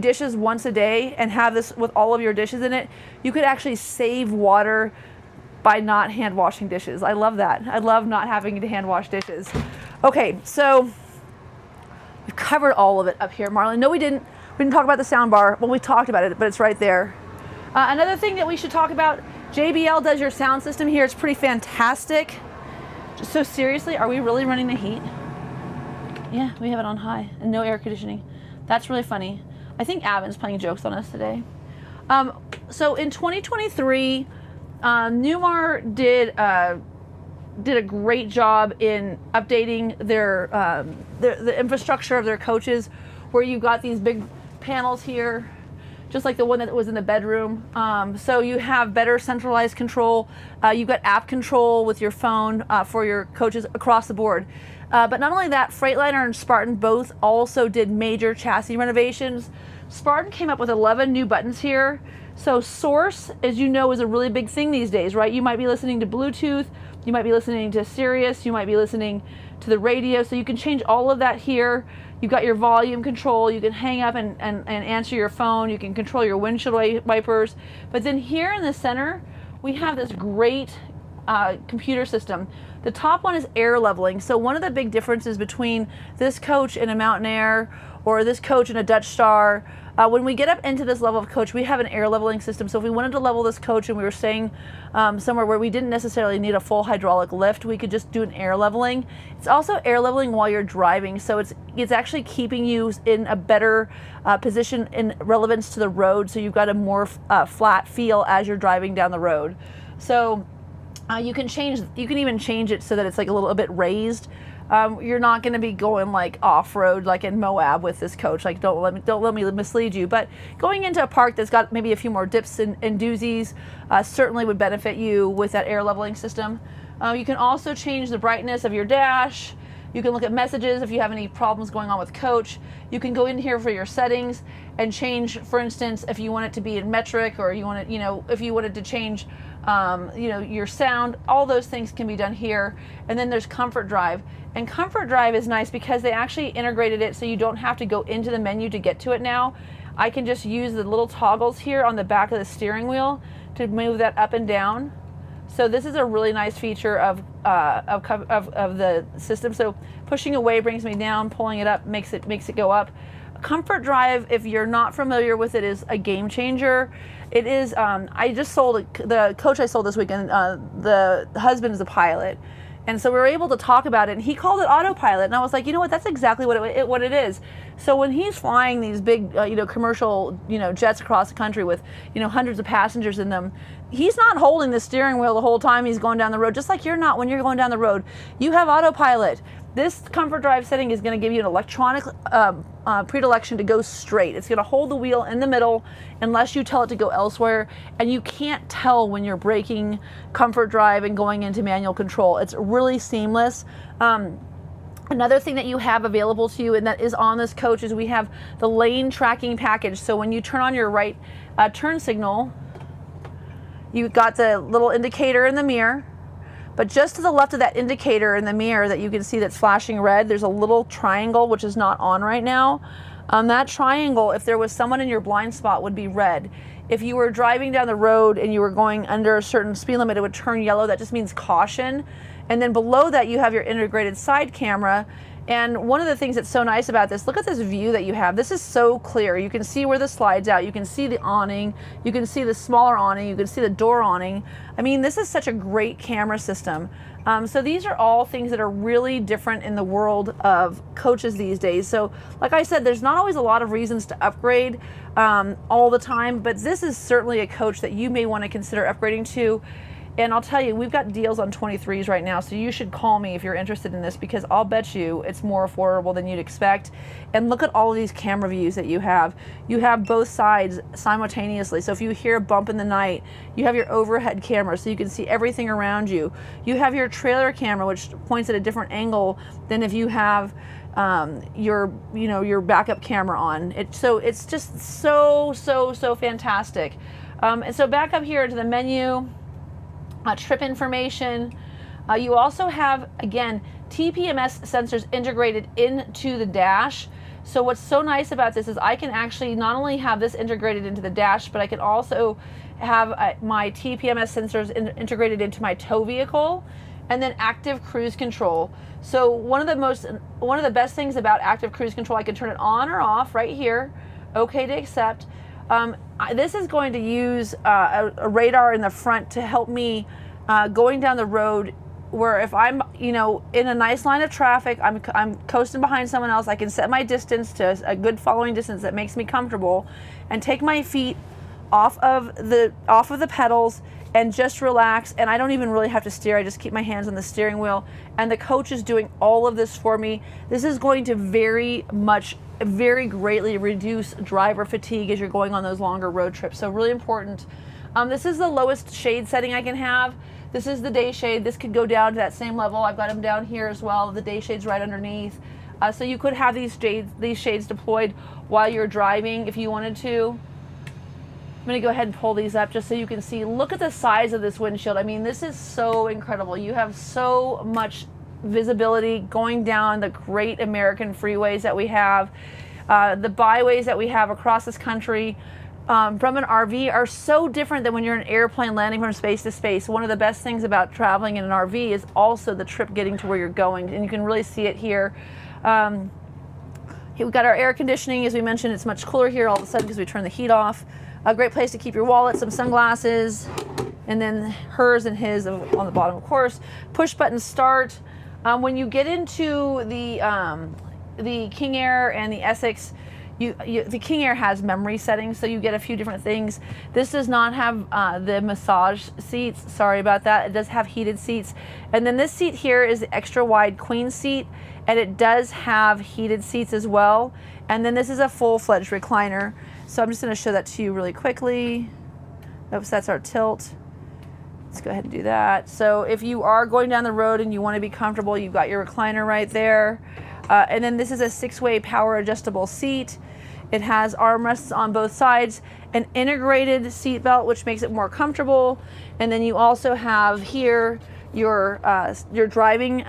dishes once a day and have this with all of your dishes in it. You could actually save water by not hand washing dishes. I love that. I love not having to hand wash dishes. Okay, so we've covered all of it up here, Marlin. No, we didn't. We didn't talk about the sound bar. Well, we talked about it, but it's right there. Another thing that we should talk about, JBL does your sound system here. It's pretty fantastic. So seriously, are we really running the heat? Yeah, we have it on high and no air conditioning. That's really funny. I think Avin's playing jokes on us today. So in 2023, Newmar did a great job in updating the infrastructure of their coaches, where you've got these big panels here, just like the one that was in the bedroom. So you have better centralized control. You've got app control with your phone for your coaches across the board. But not only that, Freightliner and Spartan both also did major chassis renovations. Spartan came up with 11 new buttons here. So Source, as you know, is a really big thing these days, right? You might be listening to Bluetooth, you might be listening to Sirius, you might be listening to the radio. So you can change all of that here. You've got your volume control. You can hang up and answer your phone. You can control your windshield wipers. But then here in the center, we have this great computer system. The top one is air leveling. So one of the big differences between this coach and a Mountain Aire or this coach and a Dutch Star, when we get up into this level of coach, we have an air leveling system. So if we wanted to level this coach and we were staying somewhere where we didn't necessarily need a full hydraulic lift, we could just do an air leveling. It's also air leveling while you're driving, so it's actually keeping you in a better position in relevance to the road, so you've got a more flat feel as you're driving down the road. So you can even change it so that it's like a little bit raised. You're not going to be going like off-road like in Moab with this coach. Like don't let me mislead you. But going into a park that's got maybe a few more dips and doozies certainly would benefit you with that air leveling system. You can also change the brightness of your dash. You can look at messages if you have any problems going on with coach. You can go in here for your settings and change, for instance, if you want it to be in metric, or you want it, if you wanted to change your sound. All those things can be done here. And then there's Comfort Drive. And Comfort Drive is nice because they actually integrated it so you don't have to go into the menu to get to it now. I can just use the little toggles here on the back of the steering wheel to move that up and down. So this is a really nice feature of the system. So pushing away brings me down, pulling it up makes it go up. Comfort Drive, if you're not familiar with it, is a game changer. It is, I just sold the coach I sold this weekend, the husband is a pilot. And so we were able to talk about it, and he called it autopilot. And I was like, you know what, that's exactly what it is. So when he's flying these big, commercial, jets across the country with, hundreds of passengers in them, he's not holding the steering wheel the whole time he's going down the road, just like you're not when you're going down the road. You have autopilot. This Comfort Drive setting is going to give you an electronic predilection to go straight. It's going to hold the wheel in the middle unless you tell it to go elsewhere, and you can't tell when you're braking Comfort Drive and going into manual control. It's really seamless. Another thing that you have available to you and that is on this coach is we have the lane tracking package. So when you turn on your right turn signal, you've got the little indicator in the mirror. But just to the left of that indicator in the mirror that you can see that's flashing red, there's a little triangle which is not on right now. That triangle, if there was someone in your blind spot, would be red. If you were driving down the road and you were going under a certain speed limit, it would turn yellow. That just means caution. And then below that you have your integrated side camera. And one of the things that's so nice about this, look at this view that you have. This is so clear. You can see where the slide's out. You can see the awning. You can see the smaller awning. You can see the door awning. I mean, this is such a great camera system. So these are all things that are really different in the world of coaches these days. So like I said, there's not always a lot of reasons to upgrade all the time, but this is certainly a coach that you may want to consider upgrading to. And I'll tell you, we've got deals on 23s right now, so you should call me if you're interested in this, because I'll bet you it's more affordable than you'd expect. And look at all of these camera views that you have. You have both sides simultaneously. So if you hear a bump in the night, you have your overhead camera so you can see everything around you. You have your trailer camera, which points at a different angle than if you have your backup camera on. So it's just so fantastic. And so back up here to the menu. Trip information. You also have, again, TPMS sensors integrated into the dash. So what's so nice about this is I can actually not only have this integrated into the dash, but I can also have my TPMS sensors integrated into my tow vehicle, and then active cruise control. So one of the best things about active cruise control, I can turn it on or off right here. Okay to accept. This is going to use a radar in the front to help me going down the road, where if I'm in a nice line of traffic, I'm coasting behind someone else, I can set my distance to a good following distance that makes me comfortable, and take my feet off of the pedals and just relax. And I don't even really have to steer. I just keep my hands on the steering wheel, and the coach is doing all of this for me. This is going to very greatly reduce driver fatigue as you're going on those longer road trips. So really important. This is the lowest shade setting I can have. This is the day shade. This could go down to that same level. I've got them down here as well. The day shade's right underneath. So you could have these shades deployed while you're driving if you wanted to. I'm going to go ahead and pull these up just so you can see. Look at the size of this windshield. I mean, this is so incredible. You have so much visibility going down the great American freeways that we have, the byways that we have across this country. from an RV are so different than when you're in an airplane landing from space to space. One of the best things about traveling in an RV is also the trip getting to where you're going, and you can really see it here. We've got our air conditioning. As we mentioned, it's much cooler here all of a sudden because we turned the heat off. A great place to keep your wallet, some sunglasses, and then hers and his on the bottom, of course. Push button start. When you get into the King Air and the Essex, the King Air has memory settings, so you get a few different things. This does not have the massage seats. Sorry about that. It does have heated seats. And then this seat here is the extra wide queen seat, and it does have heated seats as well. And then this is a full-fledged recliner. So I'm just going to show that to you really quickly. Oops, that's our tilt. Let's go ahead and do that. So if you are going down the road and you want to be comfortable, you've got your recliner right there. And then this is a 6-way power adjustable seat. It has armrests on both sides, an integrated seat belt, which makes it more comfortable. And then you also have here your driving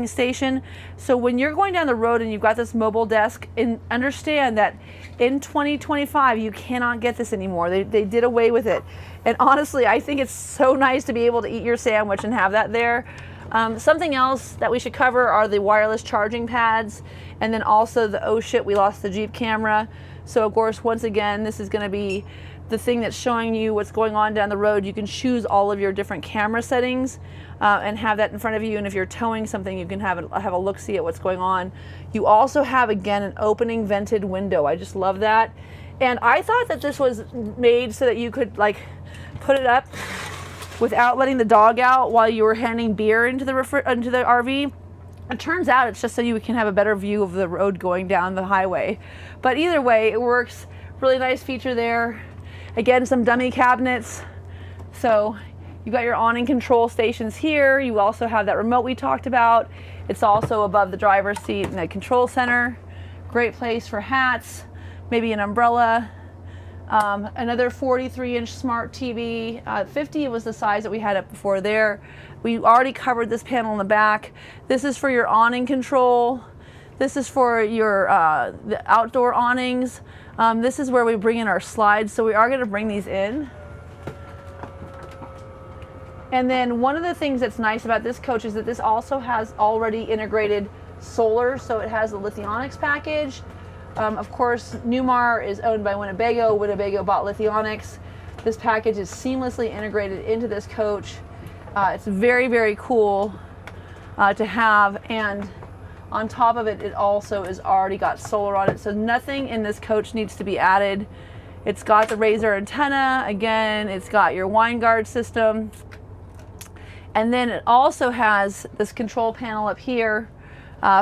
station. So when you're going down the road and you've got this mobile desk, and understand that in 2025 you cannot get this anymore. They did away with it. And honestly, I think it's so nice to be able to eat your sandwich and have that there. Something else that we should cover are the wireless charging pads, and then also the oh shit, we lost the Jeep camera. So of course, once again, this is going to be the thing that's showing you what's going on down the road. You can choose all of your different camera settings and have that in front of you. And if you're towing something, you can have a look-see at what's going on. You also have, again, an opening vented window. I just love that. And I thought that this was made so that you could like put it up without letting the dog out while you were handing beer into the RV. It turns out it's just so you can have a better view of the road going down the highway. But either way, it works. Really nice feature there. Again, some dummy cabinets. So you got your awning control stations here. You also have that remote we talked about. It's also above the driver's seat in the control center. Great place for hats, maybe an umbrella. Another 43-inch smart TV. 50 was the size that we had up before there. We already covered this panel in the back. This is for your awning control. This is for your the outdoor awnings. This is where we bring in our slides. So we are going to bring these in. And then one of the things that's nice about this coach is that this also has already integrated solar. So it has the Lithionics package. Of course, Newmar is owned by Winnebago. Winnebago bought Lithionics. This package is seamlessly integrated into this coach. It's very, very cool to have. And on top of it, it also is already got solar on it. So nothing in this coach needs to be added. It's got the Razor antenna. Again, it's got your wine guard system. And then it also has this control panel up here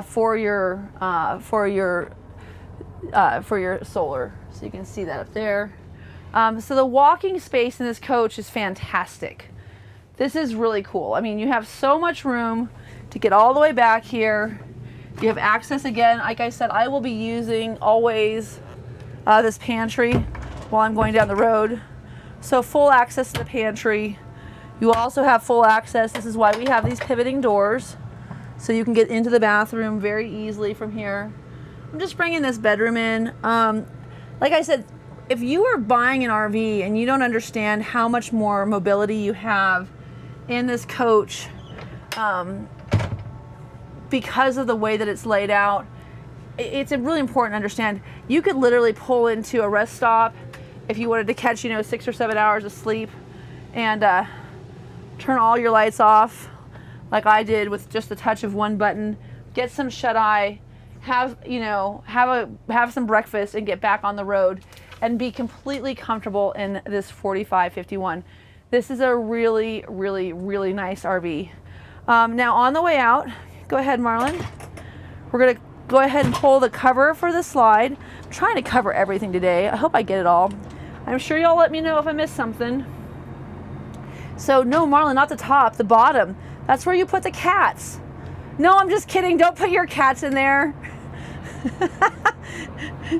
for your solar. So you can see that up there. So the walking space in this coach is fantastic. This is really cool. I mean, you have so much room to get all the way back here. You have access again. Like I said, I will be using always this pantry while I'm going down the road. So full access to the pantry. You also have full access. This is why we have these pivoting doors. So you can get into the bathroom very easily from here. I'm just bringing this bedroom in. Like I said, if you are buying an RV and you don't understand how much more mobility you have in this coach, because of the way that it's laid out, it's really important to understand. You could literally pull into a rest stop if you wanted to catch, 6 or 7 hours of sleep, and turn all your lights off like I did with just the touch of one button, get some shut-eye, have some breakfast and get back on the road and be completely comfortable in this 4551. This is a really, really, really nice RV. Now on the way out, go ahead, Marlin. We're gonna go ahead and pull the cover for the slide. I'm trying to cover everything today. I hope I get it all. I'm sure y'all let me know if I missed something. So no, Marlin, not the top, the bottom. That's where you put the cats. No, I'm just kidding. Don't put your cats in there.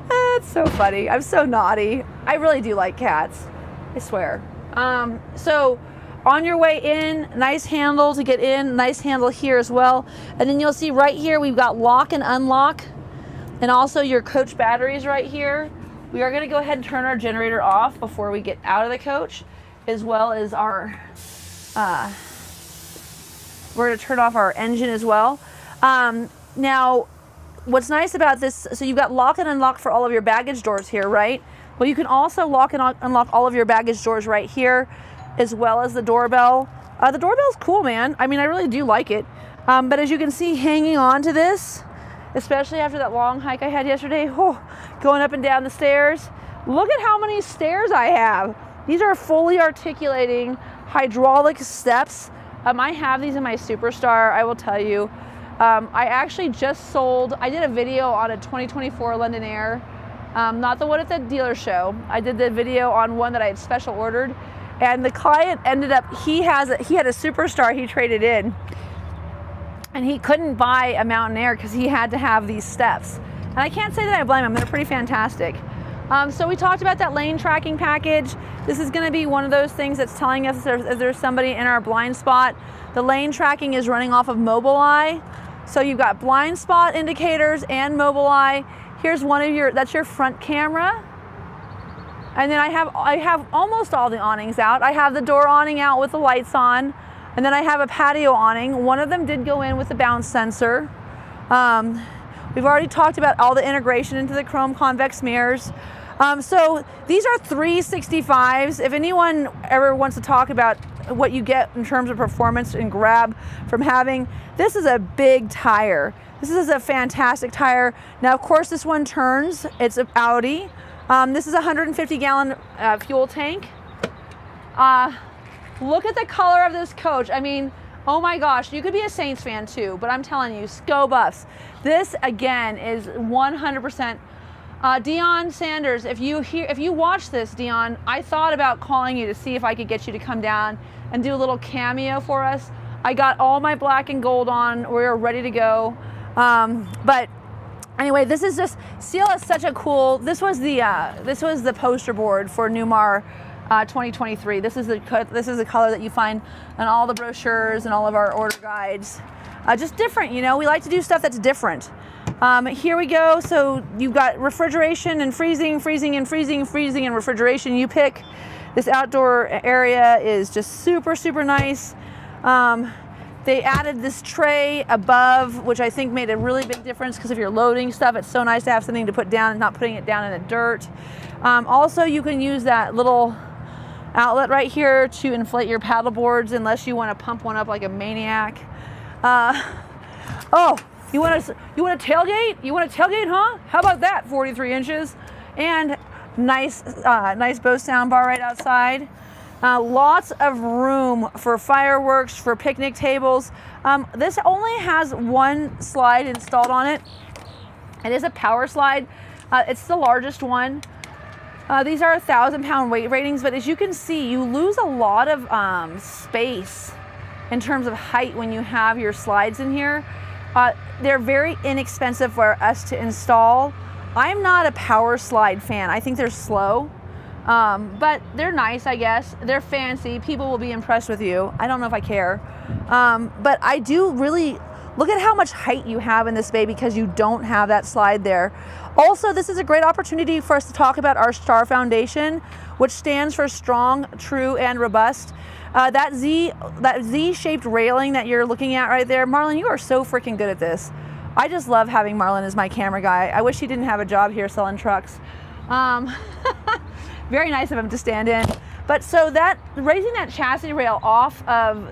That's so funny. I'm so naughty. I really do like cats. I swear. So on your way in, nice handle to get in, nice handle here as well. And then you'll see right here, we've got lock and unlock, and also your coach batteries right here. We are going to go ahead and turn our generator off before we get out of the coach, as well as our, we're going to turn off our engine as well. Now, what's nice about this, so you've got lock and unlock for all of your baggage doors here, right? Well, you can also lock and unlock all of your baggage doors right here, as well as the doorbell. The doorbell's cool, man. I mean, I really do like it. But as you can see, hanging on to this, especially after that long hike I had yesterday, going up and down the stairs. Look at how many stairs I have. These are fully articulating hydraulic steps. I have these in my Superstar, I will tell you. I actually just sold, I did a video on a 2024 London Aire, not the one at the dealer show. I did the video on one that I had special ordered, and the client ended up, he had a Superstar he traded in, and he couldn't buy a Mountain Aire because he had to have these steps. And I can't say that I blame him, they're pretty fantastic. So we talked about that lane tracking package. This is gonna be one of those things that's telling us if there's somebody in our blind spot. The lane tracking is running off of Mobileye. So you've got blind spot indicators and Mobileye. Here's one of your, that's your front camera. And then I have almost all the awnings out. I have the door awning out with the lights on. And then I have a patio awning. One of them did go in with the bounce sensor. We've already talked about all the integration into the chrome convex mirrors. So these are 365s. If anyone ever wants to talk about what you get in terms of performance and grab from having, this is a big tire. This is a fantastic tire. Now, of course, this one turns. It's an Audi. This is a 150-gallon fuel tank. Look at the color of this coach. I mean, oh my gosh, you could be a Saints fan too, but I'm telling you, SCO buffs. This again is 100%. Dion Sanders, if you watch this, Dion, I thought about calling you to see if I could get you to come down and do a little cameo for us. I got all my black and gold on. We're ready to go. But anyway, this is just, Steel is such a cool, this was the poster board for Newmar 2023. This is the color that you find on all the brochures and all of our order guides. Just different, you know, we like to do stuff that's different. Here we go. So you've got refrigeration and freezing, freezing and freezing, freezing and refrigeration. You pick. This outdoor area is just super, super nice. They added this tray above, which I think made a really big difference because if you're loading stuff, it's so nice to have something to put down and not putting it down in the dirt. Also, you can use that little outlet right here to inflate your paddle boards unless you want to pump one up like a maniac. Oh, you want to tailgate? You want to tailgate, huh? How about that? 43 inches and nice Bose soundbar right outside. Lots of room for fireworks, for picnic tables. This only has one slide installed on it. It is a power slide. It's the largest one. These are 1,000-pound weight ratings, but as you can see, you lose a lot of space in terms of height when you have your slides in here. They're very inexpensive for us to install. I'm not a power slide fan. I think they're slow, but they're nice, I guess. They're fancy. People will be impressed with you. I don't know if I care. But I do really, look at how much height you have in this bay because you don't have that slide there. Also, this is a great opportunity for us to talk about our STAR Foundation, which stands for Strong, True, and Robust. That Z-shaped railing that you're looking at right there, Marlin, you are so freaking good at this. I just love having Marlin as my camera guy. I wish he didn't have a job here selling trucks. Very nice of him to stand in. But so that, raising that chassis rail off of,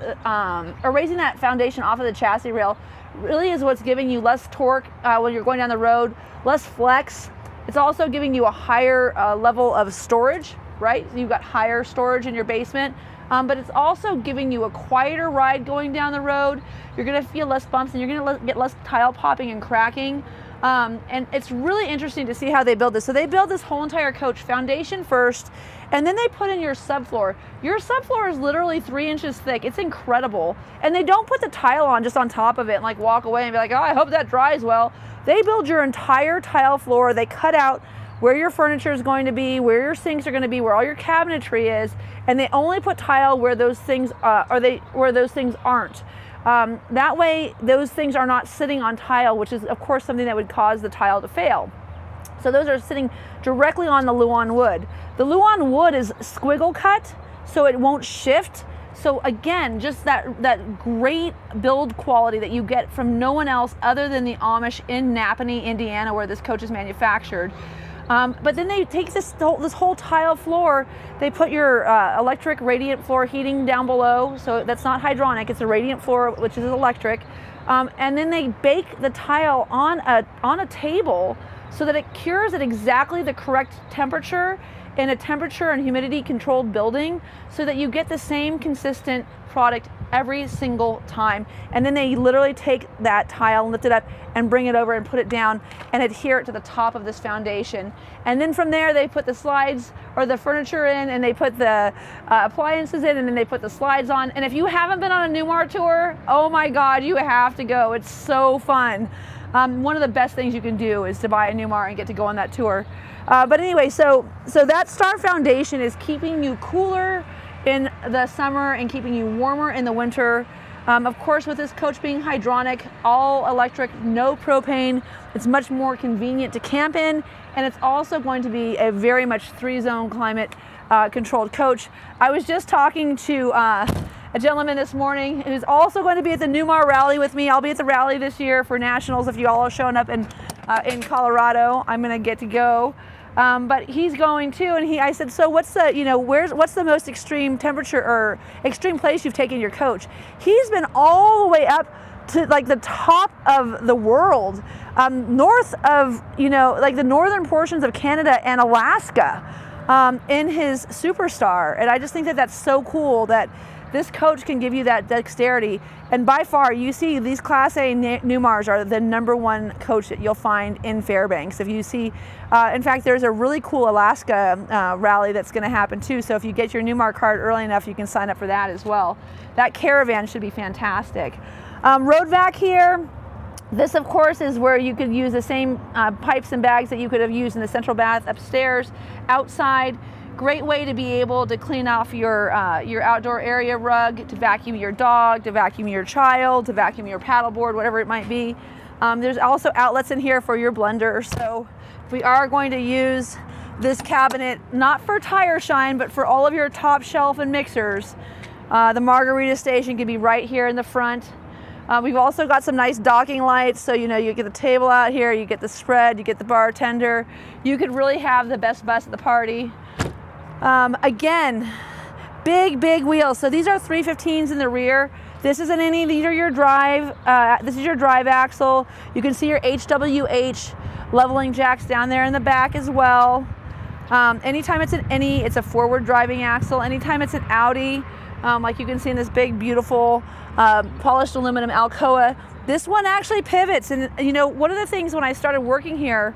or raising that foundation off of the chassis rail really is what's giving you less torque when you're going down the road, less flex. It's also giving you a higher level of storage, right? So you've got higher storage in your basement. But it's also giving you a quieter ride going down the road. You're gonna feel less bumps and you're gonna get less tile popping and cracking. And it's really interesting to see how they build this. So they build this whole entire coach foundation first, and then they put in your subfloor. Your subfloor is literally 3 inches thick. It's incredible. And they don't put the tile on just on top of it and like walk away and be like, oh, I hope that dries well. They build your entire tile floor. They cut out where your furniture is going to be, where your sinks are going to be, where all your cabinetry is, and they only put tile where those things where those things aren't. That way, those things are not sitting on tile, which is of course something that would cause the tile to fail. So those are sitting directly on the Luan wood. The Luan wood is squiggle cut, so it won't shift. So again, just that great build quality that you get from no one else other than the Amish in Napanee, Indiana, where this coach is manufactured. But then they take this whole tile floor, they put your electric radiant floor heating down below, so that's not hydronic, it's a radiant floor, which is electric. And then they bake the tile on a table so that it cures at exactly the correct temperature in a temperature and humidity controlled building, so that you get the same consistent product every single time. And then they literally take that tile, lift it up, and bring it over and put it down and adhere it to the top of this foundation. And then from there, they put the slides or the furniture in, and they put the appliances in, and then they put the slides on. And if you haven't been on a Newmar tour, oh my God, you have to go. It's so fun. One of the best things you can do is to buy a Newmar and get to go on that tour. But anyway, so that star foundation is keeping you cooler in the summer and keeping you warmer in the winter. Of course, with this coach being hydronic, all electric, no propane, it's much more convenient to camp in, and it's also going to be a very much 3-zone climate controlled coach. I was just talking to a gentleman this morning who's also going to be at the Newmar rally with me. I'll be at the rally this year for nationals. If you all are showing up in Colorado, I'm going to get to go. But he's going too, and I said, so what's the most extreme temperature or extreme place you've taken your coach? He's been all the way up to like the top of the world, north of, like the northern portions of Canada and Alaska, in his Superstar. And I just think that that's so cool that this coach can give you that dexterity. And by far, you see these Class A Newmars are the #1 coach that you'll find in Fairbanks. If you see, in fact, there's a really cool Alaska rally that's going to happen too. So if you get your Newmar card early enough, you can sign up for that as well. That caravan should be fantastic. Road vac here. This, of course, is where you could use the same pipes and bags that you could have used in the central bath upstairs, outside. Great way to be able to clean off your outdoor area rug, to vacuum your dog, to vacuum your child, to vacuum your paddleboard, whatever it might be. There's also outlets in here for your blender. So we are going to use this cabinet, not for tire shine, but for all of your top shelf and mixers. The margarita station can be right here in the front. We've also got some nice docking lights, so you get the table out here, you get the spread, you get the bartender. You could really have the best bus at the party. Again, big wheels. So these are 315s in the rear. This isn't any, these are your drive, this is your drive axle. You can see your HWH leveling jacks down there in the back as well. Anytime it's it's a forward driving axle. Anytime it's an Audi, like you can see in this big, beautiful, polished aluminum Alcoa, this one actually pivots. And one of the things when I started working here,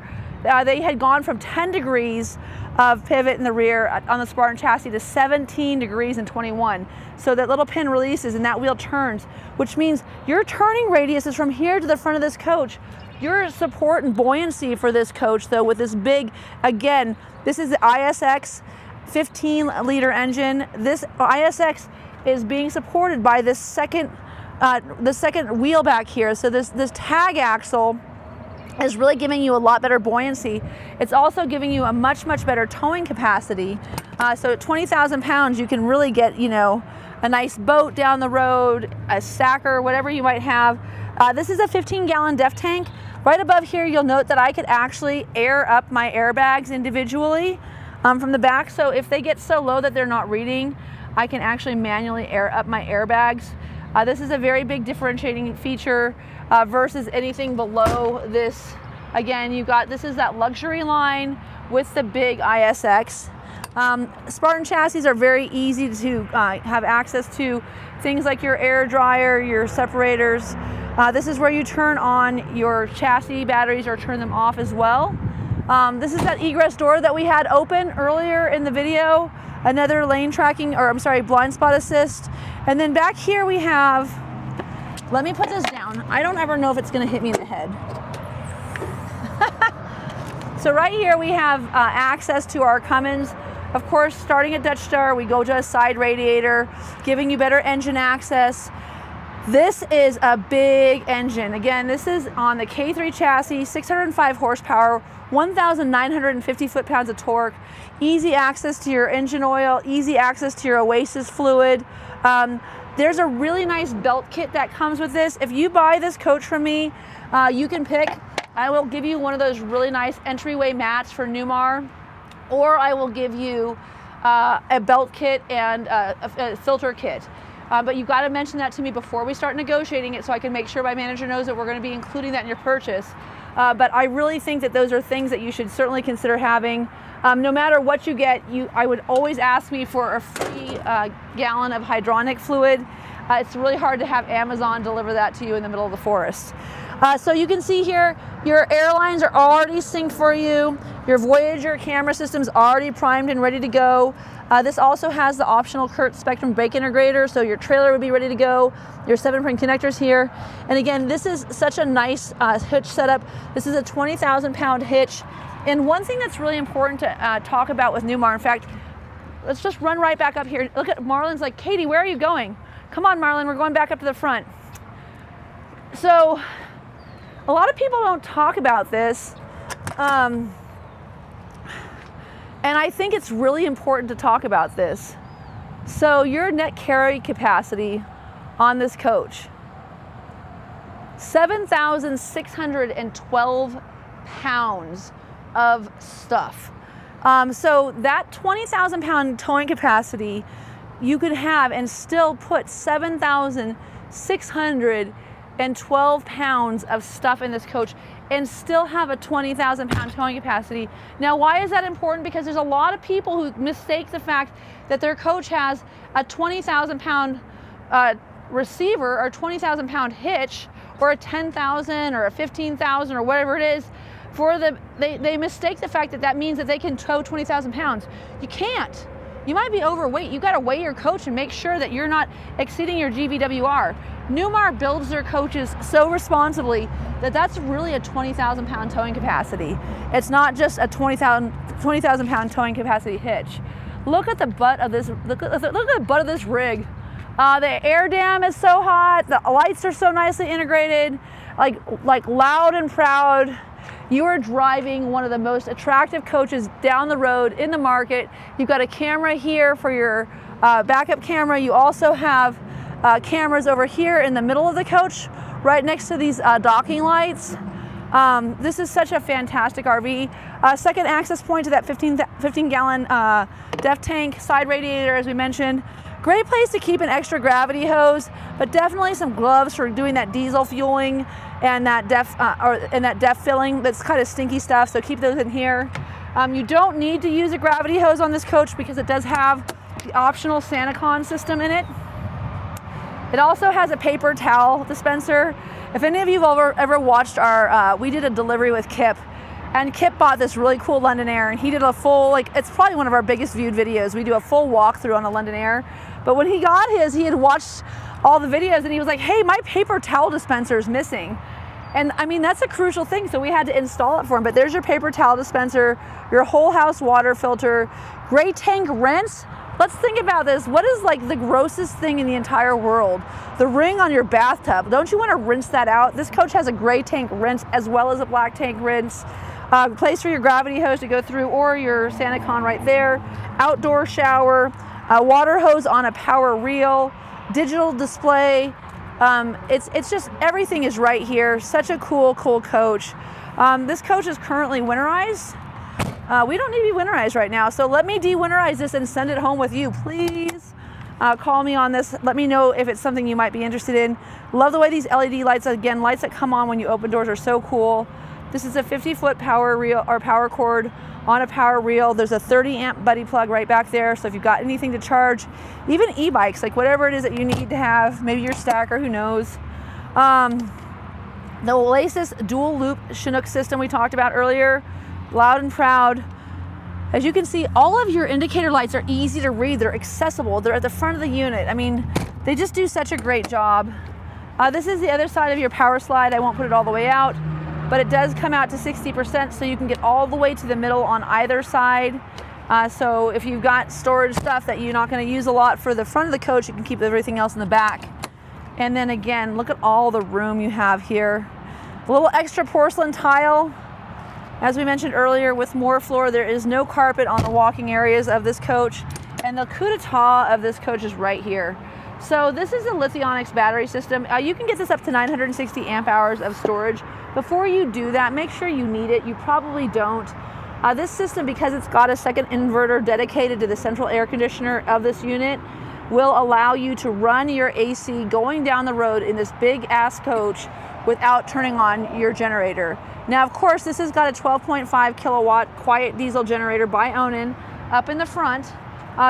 they had gone from 10 degrees of pivot in the rear on the Spartan chassis to 17 degrees and 21. So that little pin releases and that wheel turns, which means your turning radius is from here to the front of this coach. Your support and buoyancy for this coach, though, with this big, again, this is the ISX 15-liter engine. This ISX is being supported by this second wheel back here. So this tag axle is really giving you a lot better buoyancy. It's also giving you a much better towing capacity. So at 20,000 pounds, you can really get, a nice boat down the road, a stacker, whatever you might have. This is a 15-gallon DEF tank. Right above here, you'll note that I could actually air up my airbags individually from the back. So if they get so low that they're not reading, I can actually manually air up my airbags. This is a very big differentiating feature versus anything below this. Again, this is that luxury line with the big ISX. Spartan chassis are very easy to have access to. Things like your air dryer, your separators. This is where you turn on your chassis batteries or turn them off as well. This is that egress door that we had open earlier in the video. Another lane tracking, blind spot assist. And then back here we have, let me put this down. I don't ever know if it's gonna hit me in the head. So right here we have access to our Cummins. Of course, starting at Dutch Star, we go to a side radiator, giving you better engine access. This is a big engine. Again, this is on the K3 chassis, 605 horsepower, 1,950 foot-pounds of torque, easy access to your engine oil, easy access to your Oasis fluid. There's a really nice belt kit that comes with this. If you buy this coach from me, you can pick, I will give you one of those really nice entryway mats for Newmar, or I will give you a belt kit and a filter kit. But you've got to mention that to me before we start negotiating it so I can make sure my manager knows that we're going to be including that in your purchase. But I really think that those are things that you should certainly consider having. No matter what you get, I would always ask me for a free gallon of hydronic fluid. It's really hard to have Amazon deliver that to you in the middle of the forest. So you can see here, your airlines are already synced for you. Your Voyager camera system's already primed and ready to go. This also has the optional Kurt Spectrum brake integrator, so your trailer would be ready to go. Your 7-pin connectors here. And again, this is such a nice hitch setup. This is a 20,000 pound hitch. And one thing that's really important to talk about with Newmar, in fact, let's just run right back up here. Look at Marlin's like, Katie, where are you going? Come on, Marlin, we're going back up to the front. So a lot of people don't talk about this. And I think it's really important to talk about this. So your net carry capacity on this coach, 7,612 pounds of stuff. So that 20,000 pound towing capacity you could have and still put 7,612 pounds of stuff in this coach and still have a 20,000 pound towing capacity. Now, why is that important? Because there's a lot of people who mistake the fact that their coach has a 20,000 pound receiver or 20,000 pound hitch or a 10,000 or a 15,000 or whatever it is. They mistake the fact that that means that they can tow 20,000 pounds. You can't. You might be overweight. You got to weigh your coach and make sure that you're not exceeding your GVWR. Newmar builds their coaches so responsibly that that's really a 20,000 pound towing capacity. It's not just a 20,000 pound towing capacity hitch. Look at the butt of this. Look at the butt of this rig. The air dam is so hot. The lights are so nicely integrated, like loud and proud. You are driving one of the most attractive coaches down the road in the market. You've got a camera here for your backup camera. You also have cameras over here in the middle of the coach, right next to these docking lights. This is such a fantastic RV. Second access point to that 15 gallon DEF tank, side radiator, as we mentioned. Great place to keep an extra gravity hose, but definitely some gloves for doing that diesel fueling and that DEF filling. That's kind of stinky stuff, so keep those in here. You don't need to use a gravity hose on this coach because it does have the optional SantaCon system in it. It also has a paper towel dispenser. If any of you have ever watched our, we did a delivery with Kip, and Kip bought this really cool London Aire, and he did a full, it's probably one of our biggest viewed videos. We do a full walkthrough on the London Aire. But when he got his, he had watched all the videos and he was like, hey, my paper towel dispenser is missing. And I mean, that's a crucial thing, so we had to install it for him. But there's your paper towel dispenser, your whole house water filter, gray tank rinse. Let's think about this. What is the grossest thing in the entire world? The ring on your bathtub. Don't you want to rinse that out? This coach has a gray tank rinse as well as a black tank rinse. Place for your gravity hose to go through, or your SantaCon right there. Outdoor shower, water hose on a power reel, digital display. It's just, everything is right here. Such a cool coach. This coach is currently winterized. We don't need to be winterized right now, so let me de-winterize this and send it home with you, please. Call me on this. Let me know if it's something you might be interested in. Love the way these LED lights, again, lights that come on when you open doors, are so cool. This is a 50-foot power reel or power cord on a power reel. There's a 30-amp buddy plug right back there, so if you've got anything to charge, even e-bikes, whatever it is that you need to have, maybe your stacker, who knows. The Oasis dual loop Chinook system we talked about earlier, loud and proud. As you can see, all of your indicator lights are easy to read. They're accessible. They're at the front of the unit. I mean, they just do such a great job. This is the other side of your power slide. I won't put it all the way out, but it does come out to 60%, so you can get all the way to the middle on either side. So if you've got storage stuff that you're not going to use a lot for the front of the coach, you can keep everything else in the back. And then again, look at all the room you have here. A little extra porcelain tile. As we mentioned earlier, with more floor, there is no carpet on the walking areas of this coach. And the coup d'etat of this coach is right here. So this is a Lithionics battery system. You can get this up to 960 amp hours of storage. Before you do that, make sure you need it. You probably don't. This system, because it's got a second inverter dedicated to the central air conditioner of this unit, will allow you to run your AC going down the road in this big ass coach without turning on your generator. Now, of course, this has got a 12.5 kilowatt quiet diesel generator by Awning up in the front.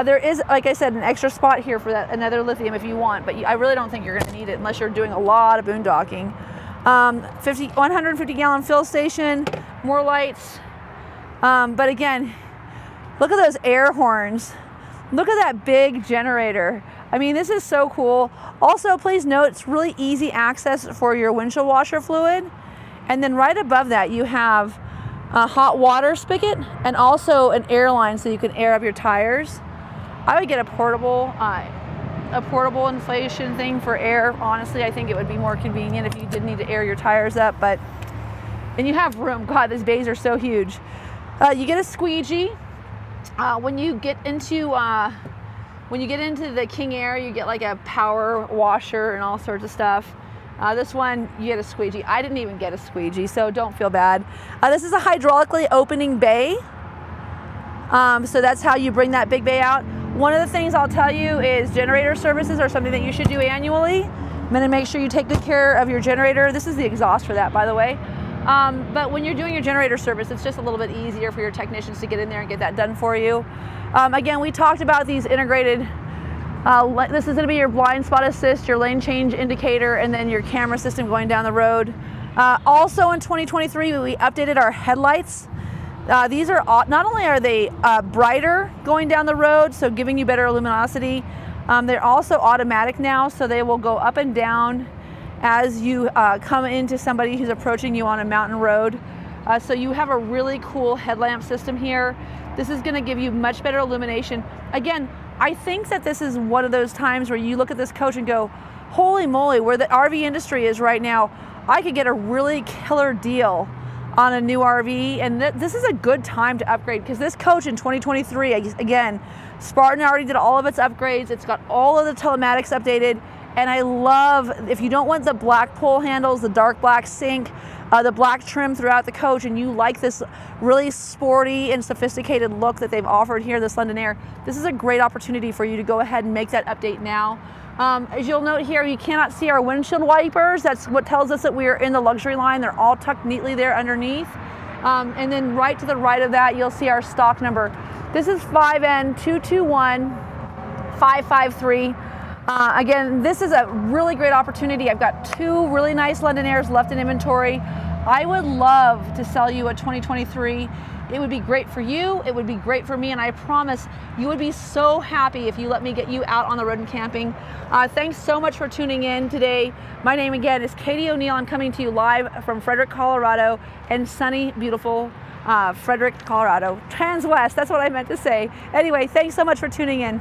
There is, like I said, an extra spot here for that, another lithium if you want, but I really don't think you're going to need it unless you're doing a lot of boondocking. 150 gallon fill station, more lights. But again, look at those air horns. Look at that big generator. I mean, this is so cool. Also, please note, it's really easy access for your windshield washer fluid. And then right above that, you have a hot water spigot and also an air line so you can air up your tires. I would get a portable inflation thing for air. Honestly, I think it would be more convenient if you did need to air your tires up, and you have room. God, these bays are so huge. You get a squeegee. When you get into the King Air, you get like a power washer and all sorts of stuff. This one, you get a squeegee. I didn't even get a squeegee, so don't feel bad. This is a hydraulically opening bay. So that's how you bring that big bay out. One of the things I'll tell you is generator services are something that you should do annually. I'm gonna make sure you take good care of your generator. This is the exhaust for that, by the way. But when you're doing your generator service, it's just a little bit easier for your technicians to get in there and get that done for you. Again, we talked about these integrated, this is gonna be your blind spot assist, your lane change indicator, and then your camera system going down the road. Also in 2023, we updated our headlights. These are, not only are they brighter going down the road, so giving you better luminosity, they're also automatic now, so they will go up and down as you come into somebody who's approaching you on a mountain road. So you have a really cool headlamp system here. This is gonna give you much better illumination. Again, I think that this is one of those times where you look at this coach and go, holy moly, where the RV industry is right now, I could get a really killer deal on a new RV, and this is a good time to upgrade, because this coach in 2023, again, Spartan already did all of its upgrades. It's got all of the telematics updated, and I love, if you don't want the black pole handles, the dark black sink, the black trim throughout the coach, and you like this really sporty and sophisticated look that they've offered here, this London Aire, this is a great opportunity for you to go ahead and make that update now. As you'll note here, you cannot see our windshield wipers. That's what tells us that we are in the luxury line. They're all tucked neatly there underneath. And then right to the right of that, you'll see our stock number. This is 5N221553. Again, this is a really great opportunity. I've got two really nice London Aires left in inventory. I would love to sell you a 2023. It would be great for you, it would be great for me, and I promise you would be so happy if you let me get you out on the road and camping. Thanks so much for tuning in today. My name again is Katie O'Neill. I'm coming to you live from Fredrick, Colorado, and sunny, beautiful Fredrick, Colorado. Transwest, that's what I meant to say. Anyway, thanks so much for tuning in.